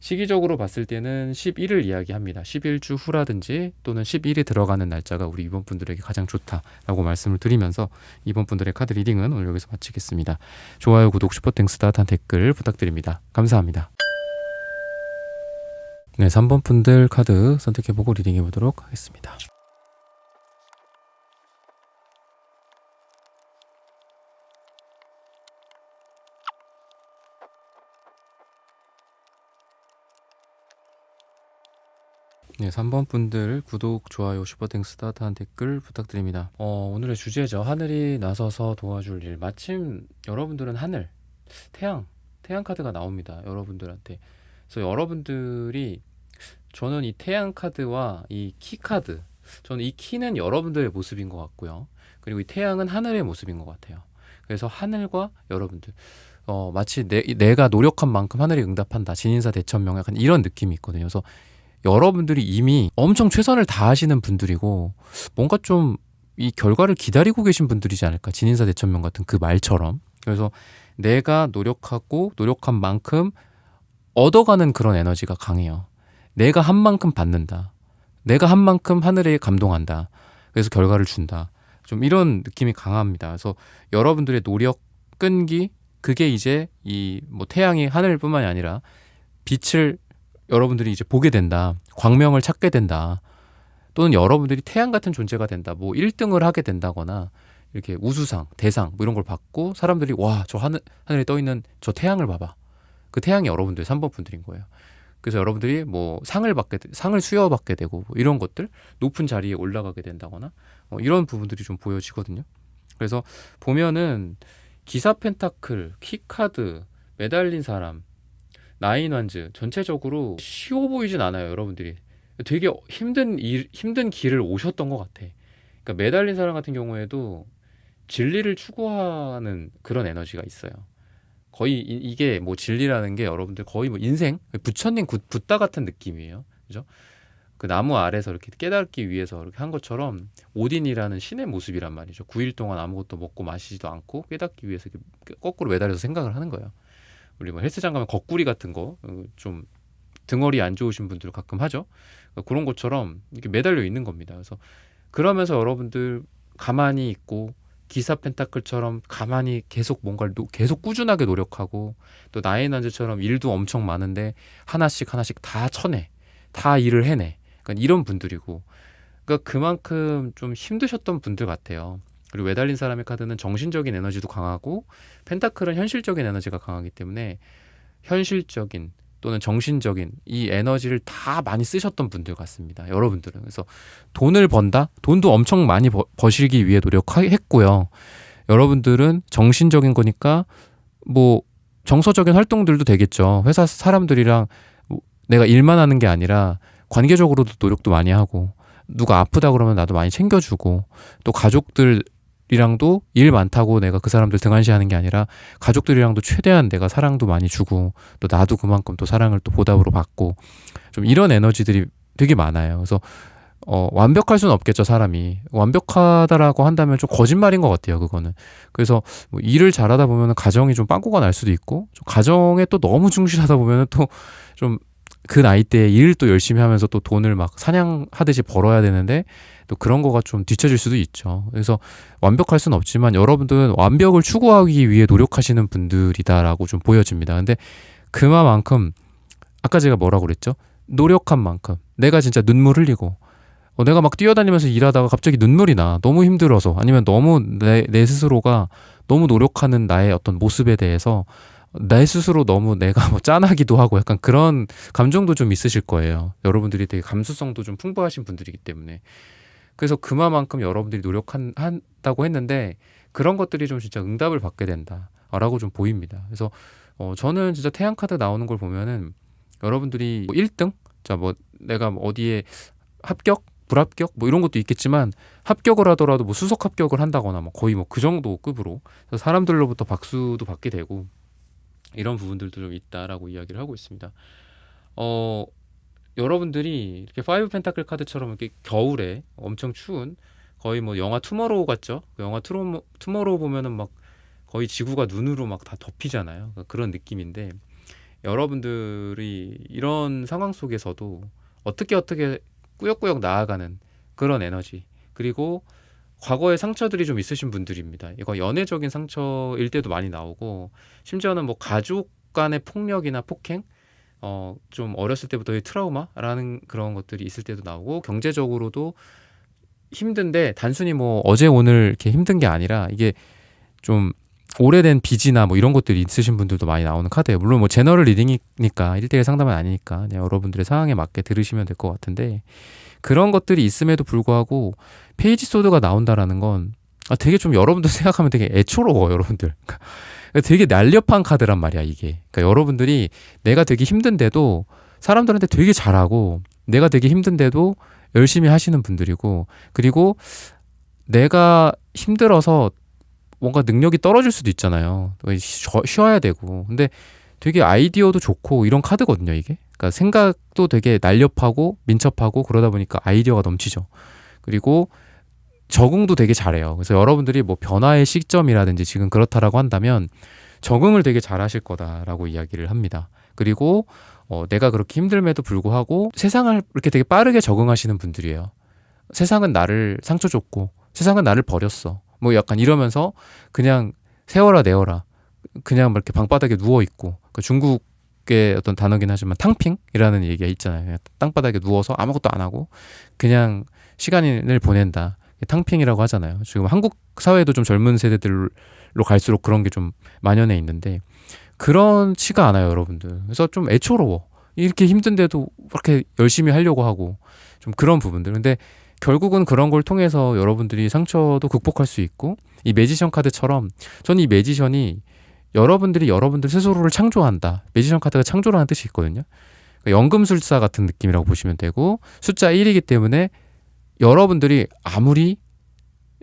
시기적으로 봤을 때는 11을 이야기합니다. 11주 후라든지 또는 11이 들어가는 날짜가 우리 이번 분들에게 가장 좋다라고 말씀을 드리면서 이번 분들의 카드 리딩은 오늘 여기서 마치겠습니다. 좋아요, 구독, 슈퍼땡스, 따뜻한 댓글 부탁드립니다. 감사합니다. 네, 3번 분들 카드 선택해보고 리딩해보도록 하겠습니다. 네, 3번 분들 구독, 좋아요, 슈퍼땡스, 따뜻한 댓글 부탁드립니다. 오늘의 주제죠. 하늘이 나서서 도와줄 일. 마침 여러분들은 하늘, 태양 카드가 나옵니다. 여러분들한테. 그래서 여러분들이, 저는 이 태양 카드와 이 키 카드, 저는 이 키는 여러분들의 모습인 것 같고요. 그리고 이 태양은 하늘의 모습인 것 같아요. 그래서 하늘과 여러분들, 마치 내가 노력한 만큼 하늘이 응답한다. 진인사 대천명, 약간 이런 느낌이 있거든요. 그래서 여러분들이 이미 엄청 최선을 다하시는 분들이고 뭔가 좀 이 결과를 기다리고 계신 분들이지 않을까. 진인사 대천명 같은 그 말처럼. 그래서 내가 노력하고 노력한 만큼 얻어가는 그런 에너지가 강해요. 내가 한 만큼 받는다. 내가 한 만큼 하늘에 감동한다. 그래서 결과를 준다. 좀 이런 느낌이 강합니다. 그래서 여러분들의 노력, 끈기, 그게 이제 이 뭐 태양이 하늘뿐만이 아니라 빛을 여러분들이 이제 보게 된다. 광명을 찾게 된다. 또는 여러분들이 태양 같은 존재가 된다. 뭐 1등을 하게 된다거나 이렇게 우수상, 대상 뭐 이런 걸 받고 사람들이 와, 저 하늘에 떠 있는 저 태양을 봐봐. 그 태양이 여러분들 3번 분들인 거예요. 그래서 여러분들이 뭐 상을 수여받게 되고 뭐 이런 것들, 높은 자리에 올라가게 된다거나 이런 부분들이 좀 보여지거든요. 그래서 보면은 기사 펜타클, 키카드, 매달린 사람, 나인 완즈 전체적으로 쉬워 보이진 않아요. 여러분들이 되게 힘든 길을 오셨던 것 같아. 그러니까 매달린 사람 같은 경우에도 진리를 추구하는 그런 에너지가 있어요. 거의 이게 뭐 진리라는 게 여러분들 거의 뭐 인생 부처님 붓다 같은 느낌이에요. 그죠? 그 나무 아래서 이렇게 깨닫기 위해서 이렇게 한 것처럼 오딘이라는 신의 모습이란 말이죠. 9일 동안 아무것도 먹고 마시지도 않고 깨닫기 위해서 이렇게 거꾸로 매달려서 생각을 하는 거예요. 우리 뭐 헬스장 가면 거꾸리 같은 거 좀 등허리 안 좋으신 분들 가끔 하죠. 그런 것처럼 이렇게 매달려 있는 겁니다. 그래서 그러면서 여러분들 가만히 있고 기사 펜타클처럼 가만히 계속 뭔가를 계속 꾸준하게 노력하고, 또 나인한즈처럼 일도 엄청 많은데 하나씩 다 쳐내, 다 일을 해내. 그러니까 이런 분들이고, 그러니까 그만큼 좀 힘드셨던 분들 같아요. 그리고 매달린 사람의 카드는 정신적인 에너지도 강하고 펜타클은 현실적인 에너지가 강하기 때문에 현실적인 또는 정신적인 이 에너지를 다 많이 쓰셨던 분들 같습니다. 여러분들은. 그래서 돈을 번다? 돈도 엄청 많이 버시기 위해 노력했고요. 여러분들은 정신적인 거니까 뭐 정서적인 활동들도 되겠죠. 회사 사람들이랑 내가 일만 하는 게 아니라 관계적으로도 노력도 많이 하고, 누가 아프다 그러면 나도 많이 챙겨주고, 또 가족들이랑도 일 많다고 내가 그 사람들 등한시하는 게 아니라 가족들이랑도 최대한 내가 사랑도 많이 주고, 또 나도 그만큼 또 사랑을 또 보답으로 받고, 좀 이런 에너지들이 되게 많아요. 그래서 완벽할 수는 없겠죠, 사람이. 완벽하다라고 한다면 좀 거짓말인 것 같아요, 그거는. 그래서 뭐 일을 잘하다 보면 가정이 좀 빵꾸가 날 수도 있고, 좀 가정에 또 너무 충실하다 보면 또 좀 그 나이 때에 일을 또 열심히 하면서 또 돈을 막 사냥하듯이 벌어야 되는데, 또 그런 거가 좀 뒤처질 수도 있죠. 그래서 완벽할 수는 없지만 여러분들은 완벽을 추구하기 위해 노력하시는 분들이다라고 좀 보여집니다. 근데 그만큼 아까 제가 뭐라고 그랬죠? 노력한 만큼 내가 진짜 눈물 흘리고 내가 막 뛰어다니면서 일하다가 갑자기 눈물이 나. 너무 힘들어서. 아니면 너무 내 스스로가 너무 노력하는 나의 어떤 모습에 대해서 내 스스로 너무 내가 뭐 짠하기도 하고 약간 그런 감정도 좀 있으실 거예요. 여러분들이 되게 감수성도 좀 풍부하신 분들이기 때문에. 그래서 그만큼 여러분들이 노력한다고 했는데 그런 것들이 좀 진짜 응답을 받게 된다라고 좀 보입니다. 그래서 저는 진짜 태양카드 나오는 걸 보면은 여러분들이 뭐 1등? 자, 뭐 내가 뭐 어디에 합격? 불합격? 뭐 이런 것도 있겠지만 합격을 하더라도 뭐 수석 합격을 한다거나 뭐 거의 뭐 그 정도 급으로 사람들로부터 박수도 받게 되고 이런 부분들도 좀 있다라고 이야기를 하고 있습니다. 여러분들이 이렇게 파이브 펜타클 카드처럼 이렇게 겨울에 엄청 추운 거의 뭐 영화 투머로우 같죠? 그 영화 투머로우 보면은 막 거의 지구가 눈으로 막 다 덮이잖아요. 그런 느낌인데 여러분들이 이런 상황 속에서도 어떻게 꾸역꾸역 나아가는 그런 에너지 그리고 과거의 상처들이 좀 있으신 분들입니다. 이거 연애적인 상처일 때도 많이 나오고 심지어는 뭐 가족 간의 폭력이나 폭행 좀 어렸을 때부터의 트라우마라는 그런 것들이 있을 때도 나오고 경제적으로도 힘든데 단순히 뭐 어제 오늘 이렇게 힘든 게 아니라 이게 좀 오래된 빚이나 뭐 이런 것들이 있으신 분들도 많이 나오는 카드예요. 물론 뭐 제너럴 리딩이니까 1대1 상담은 아니니까 그냥 여러분들의 상황에 맞게 들으시면 될 것 같은데 그런 것들이 있음에도 불구하고 페이지 소드가 나온다라는 건 되게 좀 여러분들 생각하면 되게 애초로워 여러분들. 되게 날렵한 카드란 말이야 이게. 그러니까 여러분들이 내가 되게 힘든데도 사람들한테 되게 잘하고 내가 되게 힘든데도 열심히 하시는 분들이고 그리고 내가 힘들어서 뭔가 능력이 떨어질 수도 있잖아요. 쉬어야 되고. 근데 되게 아이디어도 좋고 이런 카드거든요, 이게. 그러니까 생각도 되게 날렵하고 민첩하고 그러다 보니까 아이디어가 넘치죠. 그리고 적응도 되게 잘해요. 그래서 여러분들이 뭐 변화의 시점이라든지 지금 그렇다라고 한다면 적응을 되게 잘하실 거다라고 이야기를 합니다. 그리고 내가 그렇게 힘듦에도 불구하고 세상을 이렇게 되게 빠르게 적응하시는 분들이에요. 세상은 나를 상처 줬고 세상은 나를 버렸어. 뭐 약간 이러면서 그냥 세워라 내어라 그냥 이렇게 방바닥에 누워 있고 그 중국의 어떤 단어긴 하지만 탕핑이라는 얘기가 있잖아요. 그냥 땅바닥에 누워서 아무것도 안 하고 그냥 시간을 보낸다. 탕핑이라고 하잖아요. 지금 한국 사회도 좀 젊은 세대들로 갈수록 그런 게 좀 만연해 있는데 그렇지가 않아요, 여러분들. 그래서 좀 애초로워. 이렇게 힘든데도 그렇게 열심히 하려고 하고 좀 그런 부분들. 근데 결국은 그런 걸 통해서 여러분들이 상처도 극복할 수 있고 이 매지션 카드처럼 저는 이 매지션이 여러분들이 여러분들 스스로를 창조한다. 매지션 카드가 창조라는 뜻이 있거든요. 그러니까 연금술사 같은 느낌이라고 보시면 되고 숫자 1이기 때문에 여러분들이 아무리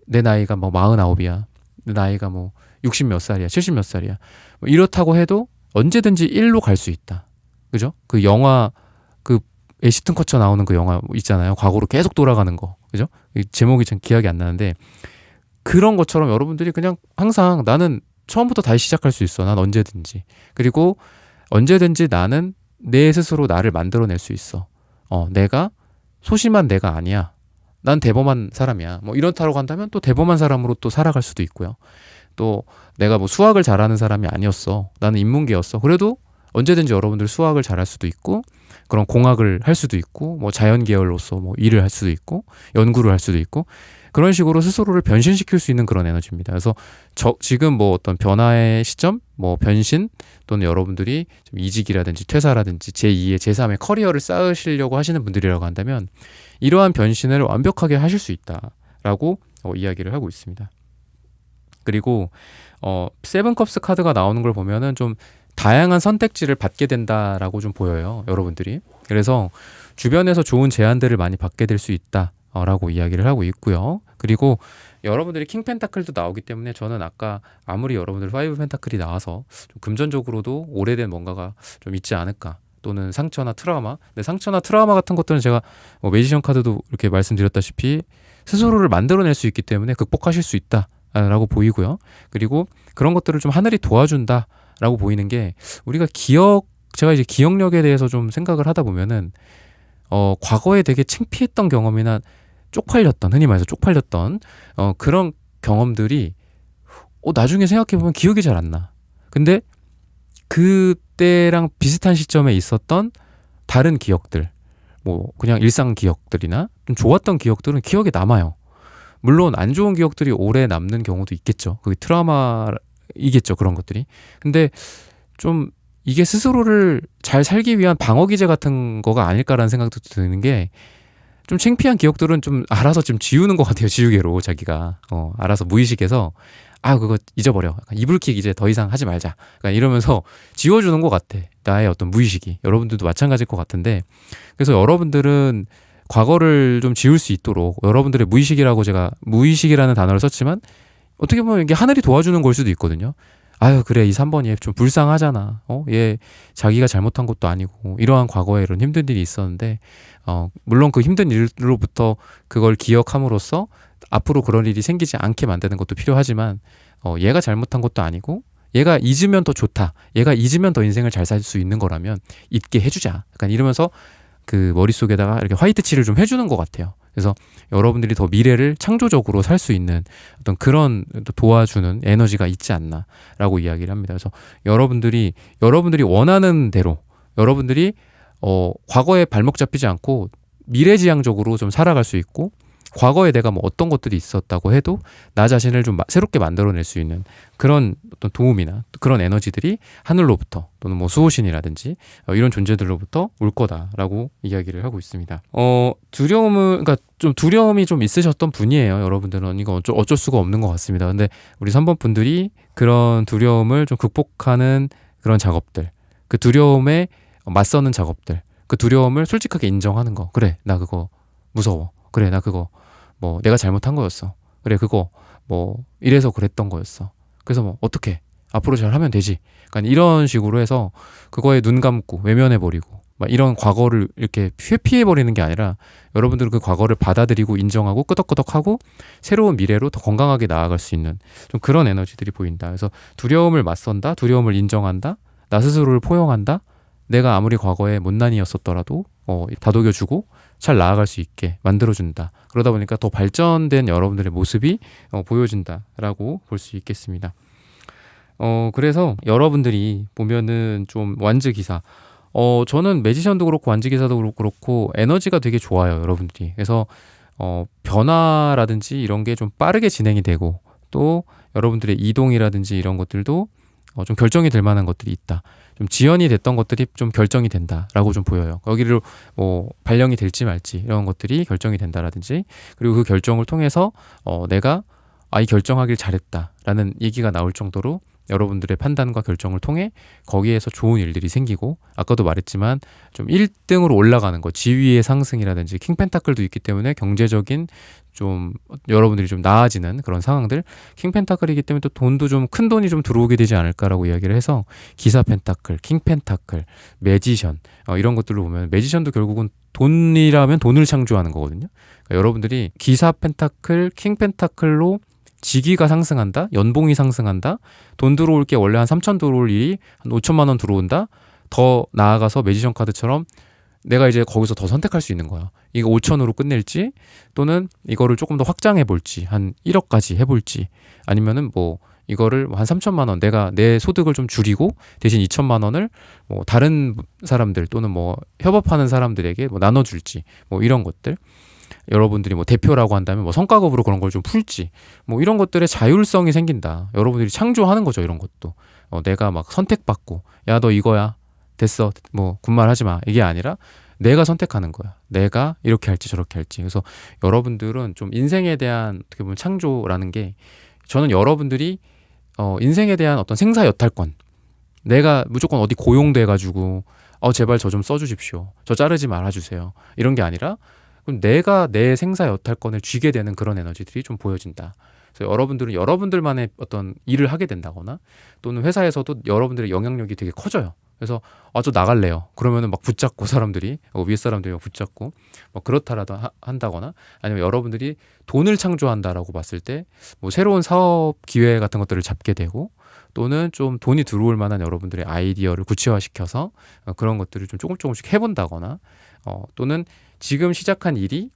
내 나이가 뭐 49이야. 내 나이가 뭐 60 몇 살이야. 70 몇 살이야. 뭐 이렇다고 해도 언제든지 1로 갈 수 있다. 그죠? 그 영화 그 애시튼 커처 나오는 그 영화 있잖아요. 과거로 계속 돌아가는 거. 그죠? 제목이 참 기억이 안 나는데 그런 것처럼 여러분들이 그냥 항상 나는 처음부터 다시 시작할 수 있어. 난 언제든지. 그리고 언제든지 나는 내 스스로 나를 만들어낼 수 있어. 내가 소심한 내가 아니야. 난 대범한 사람이야. 뭐 이렇다고 한다면 또 대범한 사람으로 또 살아갈 수도 있고요. 또 내가 뭐 수학을 잘하는 사람이 아니었어. 나는 인문계였어. 그래도 언제든지 여러분들 수학을 잘할 수도 있고 그런 공학을 할 수도 있고 뭐 자연 계열로서 뭐 일을 할 수도 있고 연구를 할 수도 있고 그런 식으로 스스로를 변신시킬 수 있는 그런 에너지입니다. 그래서 지금 뭐 어떤 변화의 시점, 뭐 변신 또는 여러분들이 좀 이직이라든지 퇴사라든지 제2의 제3의 커리어를 쌓으시려고 하시는 분들이라고 한다면 이러한 변신을 완벽하게 하실 수 있다라고 이야기를 하고 있습니다. 그리고 세븐컵스 카드가 나오는 걸 보면은 좀 다양한 선택지를 받게 된다라고 좀 보여요, 여러분들이. 그래서 주변에서 좋은 제안들을 많이 받게 될 수 있다라고 이야기를 하고 있고요. 그리고 여러분들이 킹 펜타클도 나오기 때문에 저는 아까 아무리 여러분들 파이브 펜타클이 나와서 좀 금전적으로도 오래된 뭔가가 좀 있지 않을까. 또는 상처나 트라우마. 근데 상처나 트라우마 같은 것들은 제가 매지션 카드도 이렇게 말씀드렸다시피 스스로를 만들어낼 수 있기 때문에 극복하실 수 있다라고 보이고요. 그리고 그런 것들을 좀 하늘이 도와준다라고 보이는 게 우리가 제가 이제 기억력에 대해서 좀 생각을 하다 보면은 과거에 되게 창피했던 경험이나 쪽팔렸던, 흔히 말해서 쪽팔렸던 그런 경험들이 나중에 생각해보면 기억이 잘 안 나. 근데 그때랑 비슷한 시점에 있었던 다른 기억들, 뭐 그냥 일상 기억들이나 좀 좋았던 기억들은 기억에 남아요. 물론 안 좋은 기억들이 오래 남는 경우도 있겠죠. 그게 트라우마이겠죠, 그런 것들이. 근데 좀 이게 스스로를 잘 살기 위한 방어 기제 같은 거가 아닐까라는 생각도 드는 게, 좀 창피한 기억들은 좀 알아서 좀 지우는 것 같아요. 지우개로 자기가 알아서 무의식에서 그거 잊어버려. 약간 이불킥 이제 더 이상 하지 말자. 약간 이러면서 지워주는 것 같아. 나의 어떤 무의식이. 여러분들도 마찬가지일 것 같은데, 그래서 여러분들은 과거를 좀 지울 수 있도록, 여러분들의 무의식이라고 제가 무의식이라는 단어를 썼지만 어떻게 보면 이게 하늘이 도와주는 걸 수도 있거든요. 그래, 이 3번 얘 좀 불쌍하잖아. 얘 자기가 잘못한 것도 아니고 이러한 과거에 이런 힘든 일이 있었는데, 물론 그 힘든 일로부터 그걸 기억함으로써 앞으로 그런 일이 생기지 않게 만드는 것도 필요하지만, 얘가 잘못한 것도 아니고 얘가 잊으면 더 좋다. 얘가 잊으면 더 인생을 잘 살 수 있는 거라면 잊게 해주자. 약간 이러면서 그 머릿속에다가 이렇게 화이트 칠을 좀 해주는 것 같아요. 그래서 여러분들이 더 미래를 창조적으로 살 수 있는 어떤 그런 도와주는 에너지가 있지 않나라고 이야기를 합니다. 그래서 여러분들이 원하는 대로, 여러분들이 과거에 발목 잡히지 않고 미래지향적으로 좀 살아갈 수 있고, 과거에 내가 뭐 어떤 것들이 있었다고 해도 나 자신을 좀 새롭게 만들어낼 수 있는 그런 어떤 도움이나 그런 에너지들이 하늘로부터, 또는 뭐 수호신이라든지 이런 존재들로부터 올 거다라고 이야기를 하고 있습니다. 그러니까 좀 두려움이 좀 있으셨던 분이에요. 여러분들은 이거 어쩔 수가 없는 것 같습니다. 근데 우리 3번 분들이 그런 두려움을 좀 극복하는 그런 작업들, 그 두려움에 맞서는 작업들, 그 두려움을 솔직하게 인정하는 거. 그래, 나 그거 무서워. 그래, 나 그거 뭐 내가 잘못한 거였어. 그래, 그거 뭐 이래서 그랬던 거였어. 그래서 뭐 어떻게 앞으로 잘 하면 되지. 그러니까 이런 식으로 해서 그거에 눈 감고 외면해 버리고 막 이런 과거를 이렇게 회피해 버리는 게 아니라, 여러분들은 그 과거를 받아들이고 인정하고 끄덕끄덕하고 새로운 미래로 더 건강하게 나아갈 수 있는 좀 그런 에너지들이 보인다. 그래서 두려움을 맞선다, 두려움을 인정한다, 나 스스로를 포용한다, 내가 아무리 과거에 못난이였었더라도 다독여주고 잘 나아갈 수 있게 만들어준다. 그러다 보니까 더 발전된 여러분들의 모습이 보여진다라고 볼 수 있겠습니다. 그래서 여러분들이 보면은 좀 완즈기사, 저는 매지션도 그렇고 완즈기사도 그렇고 에너지가 되게 좋아요, 여러분들이. 그래서 변화라든지 이런 게 좀 빠르게 진행이 되고, 또 여러분들의 이동이라든지 이런 것들도 좀 결정이 될 만한 것들이 있다. 좀 지연이 됐던 것들이 좀 결정이 된다라고 좀 보여요. 여기를 뭐 발령이 될지 말지 이런 것들이 결정이 된다라든지, 그리고 그 결정을 통해서 내가 이 결정하길 잘했다라는 얘기가 나올 정도로 여러분들의 판단과 결정을 통해 거기에서 좋은 일들이 생기고, 아까도 말했지만 좀 1등으로 올라가는 거, 지위의 상승이라든지 킹펜타클도 있기 때문에 경제적인 좀 여러분들이 좀 나아지는 그런 상황들, 킹펜타클이기 때문에 또 돈도 좀 큰 돈이 좀 들어오게 되지 않을까라고 이야기를 해서, 기사 펜타클, 킹펜타클, 매지션 이런 것들로 보면 매지션도 결국은 돈이라면 돈을 창조하는 거거든요. 그러니까 여러분들이 기사 펜타클, 킹펜타클로 직위가 상승한다, 연봉이 상승한다, 돈 들어올 게 원래 한 3천 들어올 일이 한 5천만 원 들어온다, 더 나아가서 매지션 카드처럼 내가 이제 거기서 더 선택할 수 있는 거야. 이거 5천으로 끝낼지, 또는 이거를 조금 더 확장해 볼지, 한 1억까지 해볼지, 아니면은 뭐 이거를 한 3천만 원, 내가 내 소득을 좀 줄이고 대신 2천만 원을 뭐 다른 사람들 또는 뭐 협업하는 사람들에게 뭐 나눠줄지, 뭐 이런 것들. 여러분들이 뭐 대표라고 한다면 뭐 성과급으로 그런 걸 좀 풀지, 뭐 이런 것들의 자율성이 생긴다. 여러분들이 창조하는 거죠, 이런 것도. 내가 막 선택받고, 야, 너 이거야, 됐어, 뭐 군말 하지 마, 이게 아니라 내가 선택하는 거야. 내가 이렇게 할지 저렇게 할지. 그래서 여러분들은 좀 인생에 대한 어떻게 보면 창조라는 게, 저는 여러분들이 인생에 대한 어떤 생사여탈권, 내가 무조건 어디 고용돼가지고 제발 저 좀 써주십시오, 저 자르지 말아주세요, 이런 게 아니라, 그럼 내가 내 생사 여탈권을 쥐게 되는 그런 에너지들이 좀 보여진다. 그래서 여러분들은 여러분들만의 어떤 일을 하게 된다거나, 또는 회사에서도 여러분들의 영향력이 되게 커져요. 그래서 저 나갈래요. 그러면은 막 붙잡고 사람들이 위에 사람들이 막 붙잡고 뭐 그렇다라도 한다거나 아니면 여러분들이 돈을 창조한다라고 봤을 때 뭐 새로운 사업 기회 같은 것들을 잡게 되고 또는 좀 돈이 들어올 만한 여러분들의 아이디어를 구체화시켜서 그런 것들을 좀 조금씩 해본다거나 또는 지금 시작한 일이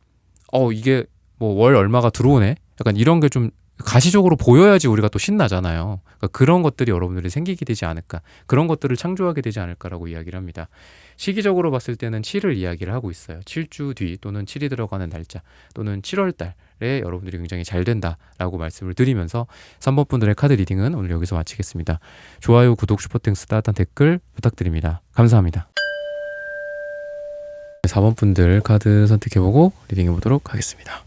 이게 뭐 월 얼마가 들어오네 약간 이런 게 좀 가시적으로 보여야지 우리가 또 신나잖아요. 그러니까 그런 것들이 여러분들이 생기게 되지 않을까, 그런 것들을 창조하게 되지 않을까라고 이야기를 합니다. 시기적으로 봤을 때는 7을 이야기를 하고 있어요. 7주 뒤 또는 7이 들어가는 날짜 또는 7월 달에 여러분들이 굉장히 잘 된다라고 말씀을 드리면서 3번 분들의 카드 리딩은 오늘 여기서 마치겠습니다. 좋아요, 구독, 슈퍼땡스, 따뜻한 댓글 부탁드립니다. 감사합니다. 4번 분들 카드 선택해보고 리딩해 보도록 하겠습니다.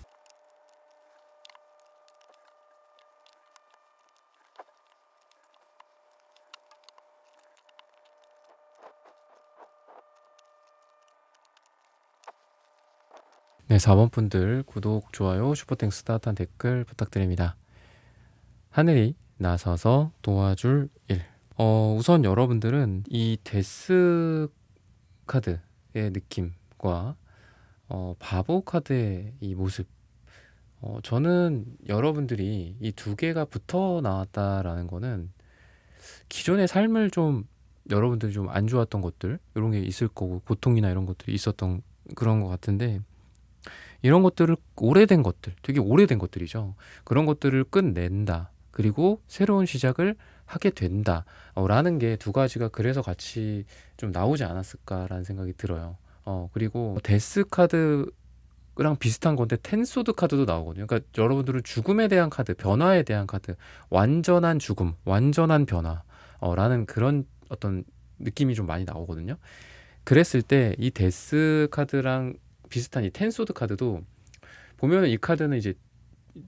네, 4번 분들 구독, 좋아요, 슈퍼땡스, 따뜻한 댓글 부탁드립니다. 하늘이 나서서 도와줄 일. 우선 여러분들은 이 데스 카드의 느낌과 바보 카드의 이 모습, 저는 여러분들이 이 두 개가 붙어 나왔다라는 거는 기존의 삶을 좀 여러분들이 좀 안 좋았던 것들 이런 게 있을 거고 고통이나 이런 것들이 있었던 그런 것 같은데 이런 것들을 오래된 것들, 되게 오래된 것들이죠. 그런 것들을 끝낸다. 그리고 새로운 시작을 하게 된다. 라는 게 두 가지가 그래서 같이 좀 나오지 않았을까라는 생각이 들어요. 그리고 데스 카드랑 비슷한 건데 텐소드 카드도 나오거든요. 그러니까 여러분들은 죽음에 대한 카드, 변화에 대한 카드, 완전한 죽음, 완전한 변화 라는 그런 어떤 느낌이 좀 많이 나오거든요. 그랬을 때 이 데스 카드랑 비슷한 이 텐소드 카드도 보면은 이 카드는 이제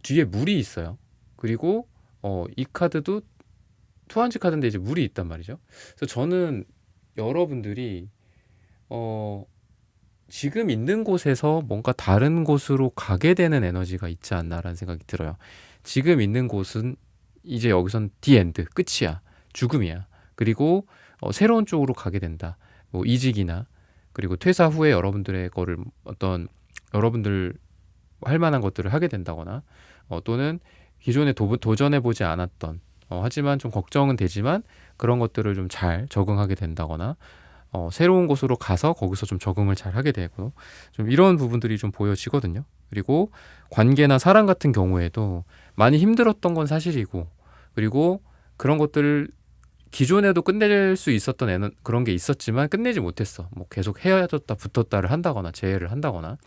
뒤에 물이 있어요. 그리고 이 카드도 투한지 카드인데 이제 물이 있단 말이죠. 그래서 저는 여러분들이 지금 있는 곳에서 뭔가 다른 곳으로 가게 되는 에너지가 있지 않나라는 생각이 들어요. 지금 있는 곳은 이제 여기선 디엔드, 끝이야. 죽음이야. 그리고 새로운 쪽으로 가게 된다. 뭐 이직이나 그리고 퇴사 후에 여러분들의 거를 어떤 여러분들 할 만한 것들을 하게 된다거나 또는 기존에 도전해보지 않았던 하지만 좀 걱정은 되지만 그런 것들을 좀 잘 적응하게 된다거나 새로운 곳으로 가서 거기서 좀 적응을 잘 하게 되고 좀 이런 부분들이 좀 보여지거든요. 그리고 관계나 사랑 같은 경우에도 많이 힘들었던 건 사실이고 그리고 그런 것들을 기존에도 끝낼 수 있었던 그런 게 있었지만 끝내지 못했어. 뭐 계속 헤어졌다 붙었다를 한다거나 재회를 한다거나.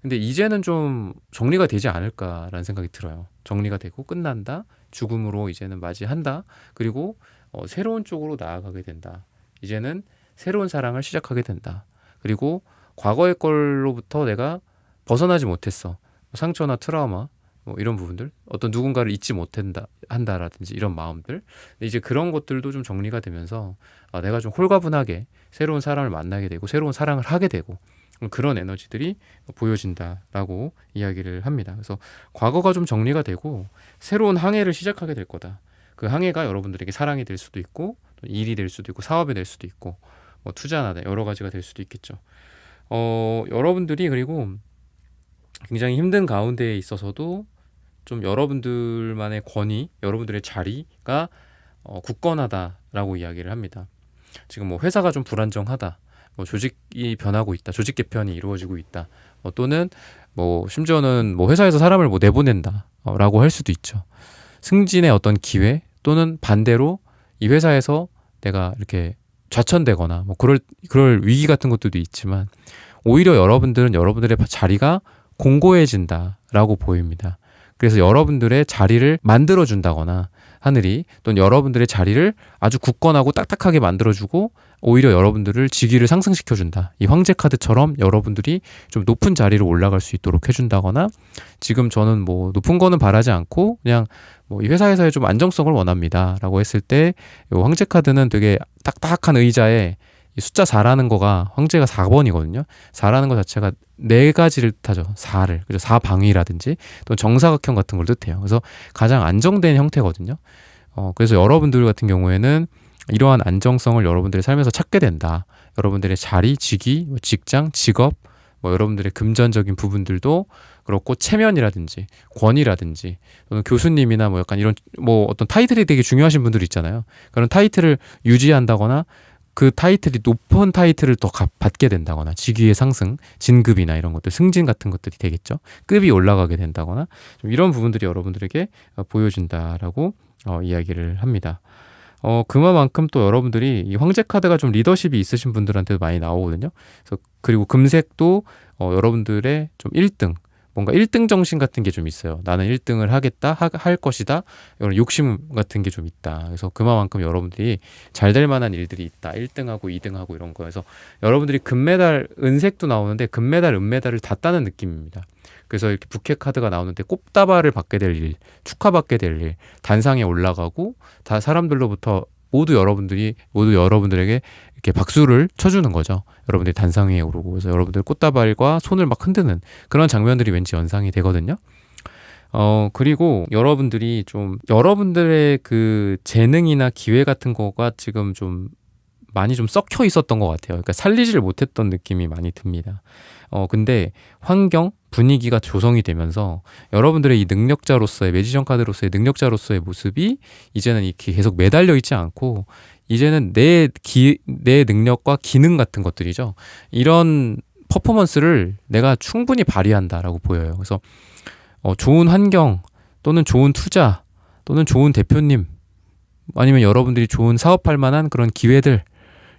근데 이제는 좀 정리가 되지 않을까라는 생각이 들어요. 정리가 되고 끝난다. 죽음으로 이제는 맞이한다. 그리고 새로운 쪽으로 나아가게 된다. 이제는 새로운 사랑을 시작하게 된다. 그리고 과거의 걸로부터 내가 벗어나지 못했어. 상처나 트라우마 뭐 이런 부분들, 어떤 누군가를 잊지 못한다라든지 이런 마음들. 근데 이제 그런 것들도 좀 정리가 되면서 내가 좀 홀가분하게 새로운 사람을 만나게 되고 새로운 사랑을 하게 되고 그런 에너지들이 보여진다라고 이야기를 합니다. 그래서 과거가 좀 정리가 되고 새로운 항해를 시작하게 될 거다. 그 항해가 여러분들에게 사랑이 될 수도 있고 일이 될 수도 있고 사업이 될 수도 있고 뭐 투자나 여러 가지가 될 수도 있겠죠. 여러분들이 그리고 굉장히 힘든 가운데에 있어서도 좀 여러분들만의 권위, 여러분들의 자리가 굳건하다라고 이야기를 합니다. 지금 뭐 회사가 좀 불안정하다, 뭐 조직이 변하고 있다, 조직 개편이 이루어지고 있다, 또는 뭐 심지어는 뭐 회사에서 사람을 뭐 내보낸다라고 할 수도 있죠. 승진의 어떤 기회 또는 반대로 이 회사에서 내가 이렇게 좌천되거나 뭐 그럴 위기 같은 것들도 있지만 오히려 여러분들은 여러분들의 자리가 공고해진다라고 보입니다. 그래서 여러분들의 자리를 만들어준다거나 하늘이 또는 여러분들의 자리를 아주 굳건하고 딱딱하게 만들어주고 오히려 여러분들을 직위를 상승시켜준다. 이 황제 카드처럼 여러분들이 좀 높은 자리로 올라갈 수 있도록 해준다거나 지금 저는 뭐 높은 거는 바라지 않고 그냥 뭐 이 회사에서의 좀 안정성을 원합니다. 라고 했을 때 이 황제 카드는 되게 딱딱한 의자에 이 숫자 4라는 거가 황제가 4번이거든요. 4라는 것 자체가 네 가지를 뜻하죠. 4를. 그죠? 4방위라든지 또 정사각형 같은 걸 뜻해요. 그래서 가장 안정된 형태거든요. 그래서 여러분들 같은 경우에는 이러한 안정성을 여러분들의 삶에서 찾게 된다. 여러분들의 자리, 직위, 직장, 직업, 여러분들의 금전적인 부분들도 그렇고 체면이라든지 권위라든지 또는 교수님이나 약간 이런 어떤 타이틀이 되게 중요하신 분들 있잖아요. 그런 타이틀을 유지한다거나 그 타이틀이 높은 타이틀을 더 받게 된다거나 직위의 상승, 진급이나 이런 것들, 승진 같은 것들이 되겠죠. 급이 올라가게 된다거나 좀 이런 부분들이 여러분들에게 보여진다라고 이야기를 합니다. 그만큼 또 여러분들이 이 황제 카드가 좀 리더십이 있으신 분들한테도 많이 나오거든요. 그리고 금색도 여러분들의 좀 1등, 뭔가 1등 정신 같은 게 좀 있어요. 나는 1등을 하겠다, 할 것이다. 이런 욕심 같은 게 좀 있다. 그래서 그만큼 여러분들이 잘 될 만한 일들이 있다. 1등하고 2등하고 이런 거에서 여러분들이 금메달, 은색도 나오는데 금메달, 은메달을 다 따는 느낌입니다. 그래서 이렇게 부캐 카드가 나오는데 꽃다발을 받게 될 일, 축하받게 될 일, 단상에 올라가고 다 사람들로부터 모두 여러분들에게 이렇게 박수를 쳐주는 거죠. 여러분들이 단상 위에 오르고 그래서 여러분들 꽃다발과 손을 막 흔드는 그런 장면들이 왠지 연상이 되거든요. 그리고 여러분들이 좀 여러분들의 그 재능이나 기회 같은 거가 지금 좀 많이 좀 썩혀 있었던 것 같아요. 그러니까 살리지를 못했던 느낌이 많이 듭니다. 근데 환경, 분위기가 조성이 되면서 여러분들의 이 능력자로서의 매지션 카드로서의 능력자로서의 모습이 이제는 이렇게 계속 매달려 있지 않고 이제는 내 능력과 기능 같은 것들이죠. 이런 퍼포먼스를 내가 충분히 발휘한다라고 보여요. 그래서 좋은 환경 또는 좋은 투자 또는 좋은 대표님 아니면 여러분들이 좋은 사업할 만한 그런 기회들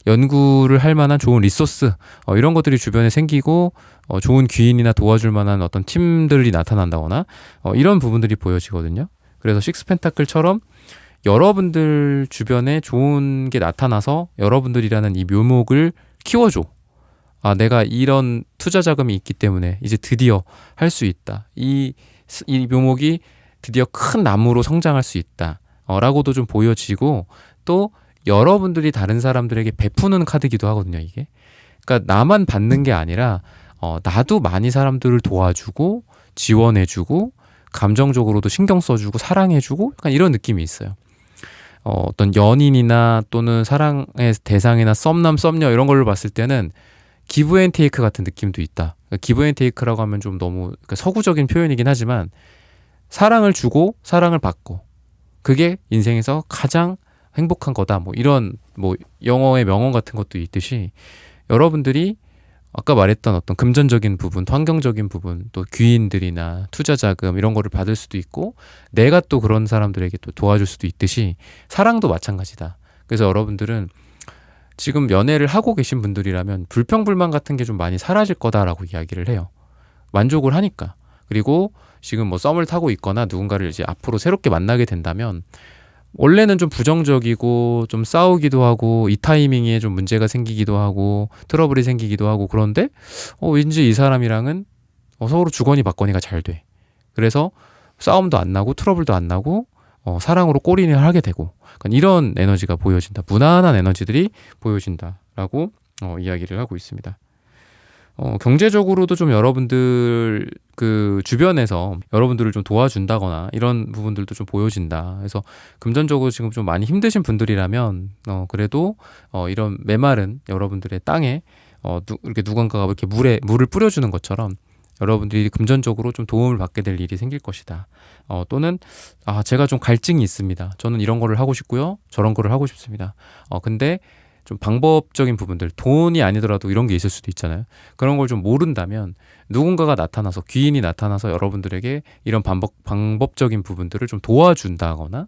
연구를 할 만한 좋은 리소스 이런 것들이 주변에 생기고 좋은 귀인이나 도와줄 만한 어떤 팀들이 나타난다거나 이런 부분들이 보여지거든요. 그래서 식스 펜타클처럼 여러분들 주변에 좋은 게 나타나서 여러분들이라는 이 묘목을 키워줘. 내가 이런 투자 자금이 있기 때문에 이제 드디어 할 수 있다. 이 묘목이 드디어 큰 나무로 성장할 수 있다. 라고도 좀 보여지고 또 여러분들이 다른 사람들에게 베푸는 카드기도 하거든요, 이게. 그러니까 나만 받는 게 아니라 나도 많이 사람들을 도와주고 지원해주고 감정적으로도 신경 써주고 사랑해주고 약간 이런 느낌이 있어요. 어떤 연인이나 또는 사랑의 대상이나 썸남 썸녀 이런 걸로 봤을 때는 기브 앤 테이크 같은 느낌도 있다. 그러니까 기브 앤 테이크라고 하면 좀 너무 서구적인 표현이긴 하지만 사랑을 주고 사랑을 받고 그게 인생에서 가장 행복한 거다. 이런 영어의 명언 같은 것도 있듯이 여러분들이 아까 말했던 어떤 금전적인 부분, 환경적인 부분, 또 귀인들이나 투자 자금 이런 거를 받을 수도 있고 내가 또 그런 사람들에게 또 도와줄 수도 있듯이 사랑도 마찬가지다. 그래서 여러분들은 지금 연애를 하고 계신 분들이라면 불평불만 같은 게 좀 많이 사라질 거다라고 이야기를 해요. 만족을 하니까. 그리고 지금 썸을 타고 있거나 누군가를 이제 앞으로 새롭게 만나게 된다면 원래는 좀 부정적이고 좀 싸우기도 하고 이 타이밍에 좀 문제가 생기기도 하고 트러블이 생기기도 하고 그런데 왠지 이 사람이랑은 서로 주거니 받거니가 잘 돼. 그래서 싸움도 안 나고 트러블도 안 나고 사랑으로 골인을 하게 되고 이런 에너지가 보여진다. 무난한 에너지들이 보여진다라고 이야기를 하고 있습니다. 경제적으로도 좀 여러분들 그 주변에서 여러분들을 좀 도와준다거나 이런 부분들도 좀 보여진다. 그래서 금전적으로 지금 좀 많이 힘드신 분들이라면 그래도 이런 메마른 여러분들의 땅에 이렇게 누군가가 이렇게 물을 뿌려주는 것처럼 여러분들이 금전적으로 좀 도움을 받게 될 일이 생길 것이다. 또는 제가 좀 갈증이 있습니다. 저는 이런 거를 하고 싶고요. 저런 거를 하고 싶습니다. 근데 좀 방법적인 부분들, 돈이 아니더라도 이런 게 있을 수도 있잖아요. 그런 걸 좀 모른다면 누군가가 나타나서 귀인이 나타나서 여러분들에게 이런 방법적인 부분들을 좀 도와준다거나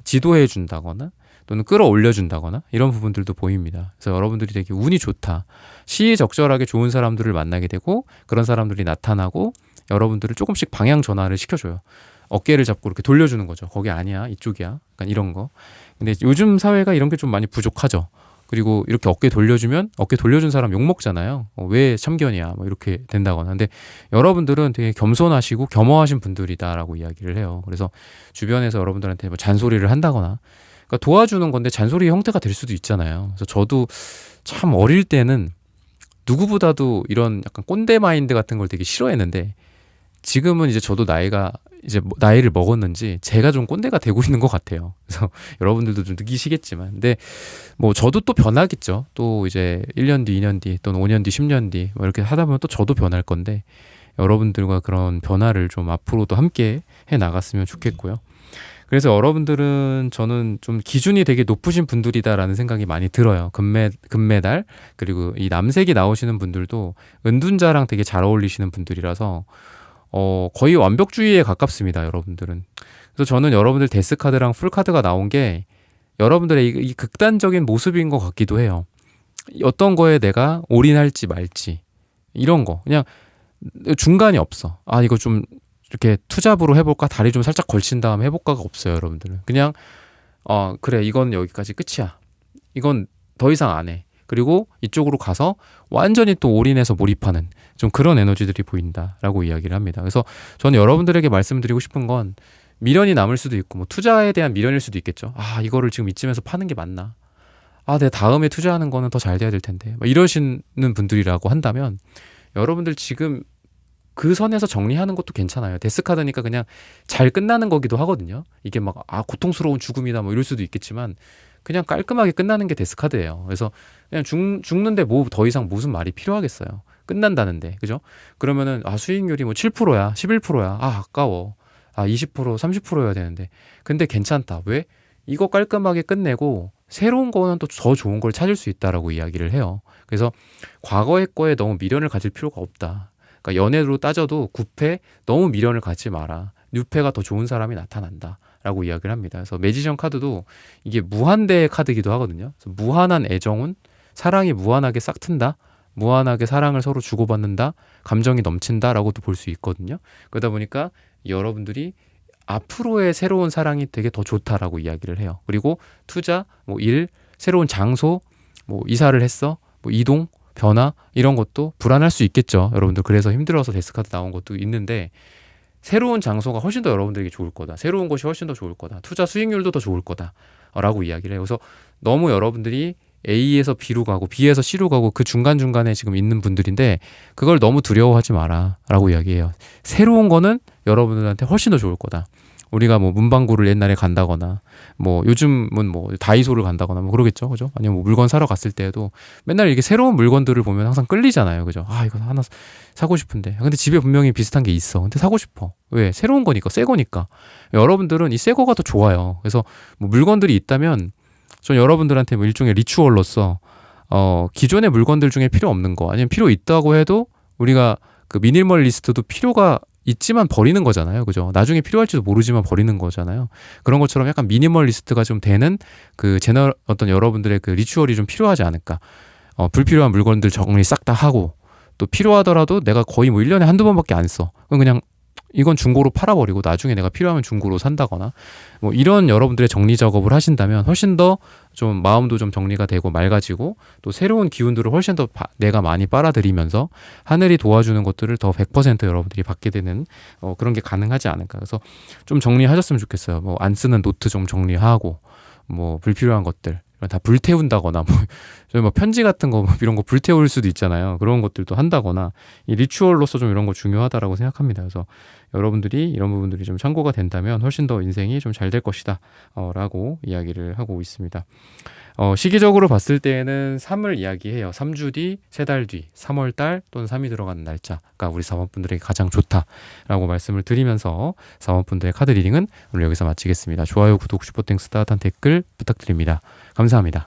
지도해 준다거나 또는 끌어올려 준다거나 이런 부분들도 보입니다. 그래서 여러분들이 되게 운이 좋다. 시의적절하게 좋은 사람들을 만나게 되고 그런 사람들이 나타나고 여러분들을 조금씩 방향 전환을 시켜줘요. 어깨를 잡고 이렇게 돌려주는 거죠. 거기 아니야, 이쪽이야. 약간 이런 거. 근데 요즘 사회가 이런 게 좀 많이 부족하죠. 그리고 이렇게 어깨 돌려주면 어깨 돌려준 사람 욕먹잖아요. 왜 참견이야 이렇게 된다거나. 근데 여러분들은 되게 겸손하시고 겸허하신 분들이다라고 이야기를 해요. 그래서 주변에서 여러분들한테 잔소리를 한다거나 그러니까 도와주는 건데 잔소리의 형태가 될 수도 있잖아요. 그래서 저도 참 어릴 때는 누구보다도 이런 약간 꼰대 마인드 같은 걸 되게 싫어했는데 지금은 이제 저도 나이가 이제 나이를 먹었는지 제가 좀 꼰대가 되고 있는 것 같아요. 그래서 여러분들도 좀 느끼시겠지만, 근데 뭐 저도 또 변하겠죠. 또 이제 1년 뒤, 2년 뒤, 또는 5년 뒤, 10년 뒤, 뭐 이렇게 하다 보면 또 저도 변할 건데, 여러분들과 그런 변화를 좀 앞으로도 함께 해 나갔으면 좋겠고요. 그래서 여러분들은 저는 좀 기준이 되게 높으신 분들이다라는 생각이 많이 들어요. 금메달, 그리고 이 남색이 나오시는 분들도 은둔자랑 되게 잘 어울리시는 분들이라서 거의 완벽주의에 가깝습니다, 여러분들은. 그래서 저는 여러분들 데스카드랑 풀카드가 나온 게 여러분들의 이 극단적인 모습인 것 같기도 해요. 어떤 거에 내가 올인할지 말지, 이런 거. 그냥 중간이 없어. 아, 이거 좀 이렇게 투잡으로 해볼까? 다리 좀 살짝 걸친 다음에 해볼까가 없어요, 여러분들은. 그냥 그래, 이건 여기까지 끝이야. 이건 더 이상 안 해. 그리고 이쪽으로 가서 완전히 또 올인해서 몰입하는 좀 그런 에너지들이 보인다라고 이야기를 합니다. 그래서 저는 여러분들에게 말씀드리고 싶은 건, 미련이 남을 수도 있고 뭐 투자에 대한 미련일 수도 있겠죠. 아, 이거를 지금 이쯤에서 파는 게 맞나? 아, 내가 다음에 투자하는 거는 더 잘 돼야 될 텐데. 막 이러시는 분들이라고 한다면, 여러분들 지금 그 선에서 정리하는 것도 괜찮아요. 데스카드니까 그냥 잘 끝나는 거기도 하거든요. 이게 막 고통스러운 죽음이다 뭐 이럴 수도 있겠지만, 그냥 깔끔하게 끝나는 게 데스카드예요. 그래서 그냥 죽는데 뭐 더 이상 무슨 말이 필요하겠어요. 끝난다는데, 그죠? 그러면은 수익률이 뭐 7%야, 11%야. 아까워. 20%, 30%여야 되는데. 근데 괜찮다. 왜? 이거 깔끔하게 끝내고 새로운 거는 또 더 좋은 걸 찾을 수 있다라고 이야기를 해요. 그래서 과거의 거에 너무 미련을 가질 필요가 없다. 그러니까 연애로 따져도 9패 너무 미련을 갖지 마라. 6패가 더 좋은 사람이 나타난다. 라고 이야기를 합니다. 그래서 매지션 카드도 이게 무한대의 카드이기도 하거든요. 그래서 무한한 애정은 사랑이 무한하게 싹 튼다. 무한하게 사랑을 서로 주고받는다. 감정이 넘친다라고도 볼 수 있거든요. 그러다 보니까 여러분들이 앞으로의 새로운 사랑이 되게 더 좋다라고 이야기를 해요. 그리고 투자, 뭐 일, 새로운 장소, 뭐 이사를 했어, 뭐 이동, 변화, 이런 것도 불안할 수 있겠죠. 여러분들 그래서 힘들어서 데스카드 나온 것도 있는데, 새로운 장소가 훨씬 더 여러분들에게 좋을 거다. 새로운 곳이 훨씬 더 좋을 거다. 투자 수익률도 더 좋을 거다. 라고 이야기를 해요. 그래서 너무 여러분들이 A에서 B로 가고 B에서 C로 가고 그 중간중간에 지금 있는 분들인데, 그걸 너무 두려워하지 마라 라고 이야기해요. 새로운 거는 여러분들한테 훨씬 더 좋을 거다. 우리가 뭐 문방구를 옛날에 간다거나, 뭐 요즘은 뭐 다이소를 간다거나 뭐 그러겠죠, 그죠? 아니면 뭐 물건 사러 갔을 때에도 맨날 이게 새로운 물건들을 보면 항상 끌리잖아요, 그죠? 이거 하나 사고 싶은데, 근데 집에 분명히 비슷한 게 있어. 근데 사고 싶어. 왜? 새로운 거니까, 새 거니까. 여러분들은 이 새 거가 더 좋아요. 그래서 뭐 물건들이 있다면, 전 여러분들한테 뭐 일종의 리추얼로서 기존의 물건들 중에 필요 없는 거, 아니면 필요 있다고 해도 우리가 그 미니멀리스트도 필요가 있지만 버리는 거잖아요. 그죠? 나중에 필요할지도 모르지만 버리는 거잖아요. 그런 것처럼 약간 미니멀리스트가 좀 되는 그 어떤 여러분들의 그 리추얼이 좀 필요하지 않을까. 불필요한 물건들 정리 싹 다 하고, 또 필요하더라도 내가 거의 뭐 1년에 한두 번밖에 안 써. 그냥 이건 중고로 팔아버리고 나중에 내가 필요하면 중고로 산다거나, 뭐 이런 여러분들의 정리 작업을 하신다면 훨씬 더 좀 마음도 좀 정리가 되고 맑아지고, 또 새로운 기운들을 훨씬 더 내가 많이 빨아들이면서 하늘이 도와주는 것들을 더 100% 여러분들이 받게 되는 그런 게 가능하지 않을까. 그래서 좀 정리하셨으면 좋겠어요. 뭐 안 쓰는 노트 좀 정리하고, 뭐 불필요한 것들 다 불태운다거나, 뭐 편지 같은 거 이런 거 불태울 수도 있잖아요. 그런 것들도 한다거나, 이 리추얼로서 좀 이런 거 중요하다라고 생각합니다. 그래서 여러분들이 이런 부분들이 좀 참고가 된다면 훨씬 더 인생이 좀 잘 될 것이다 라고 이야기를 하고 있습니다. 시기적으로 봤을 때에는 3을 이야기해요. 3주 뒤, 3달 뒤, 3월달 또는 3이 들어가는 날짜가 우리 사원분들에게 가장 좋다라고 말씀을 드리면서 사원분들의 카드 리딩은 오늘 여기서 마치겠습니다. 좋아요, 구독, 슈퍼땡스, 따뜻한 댓글 부탁드립니다. 감사합니다.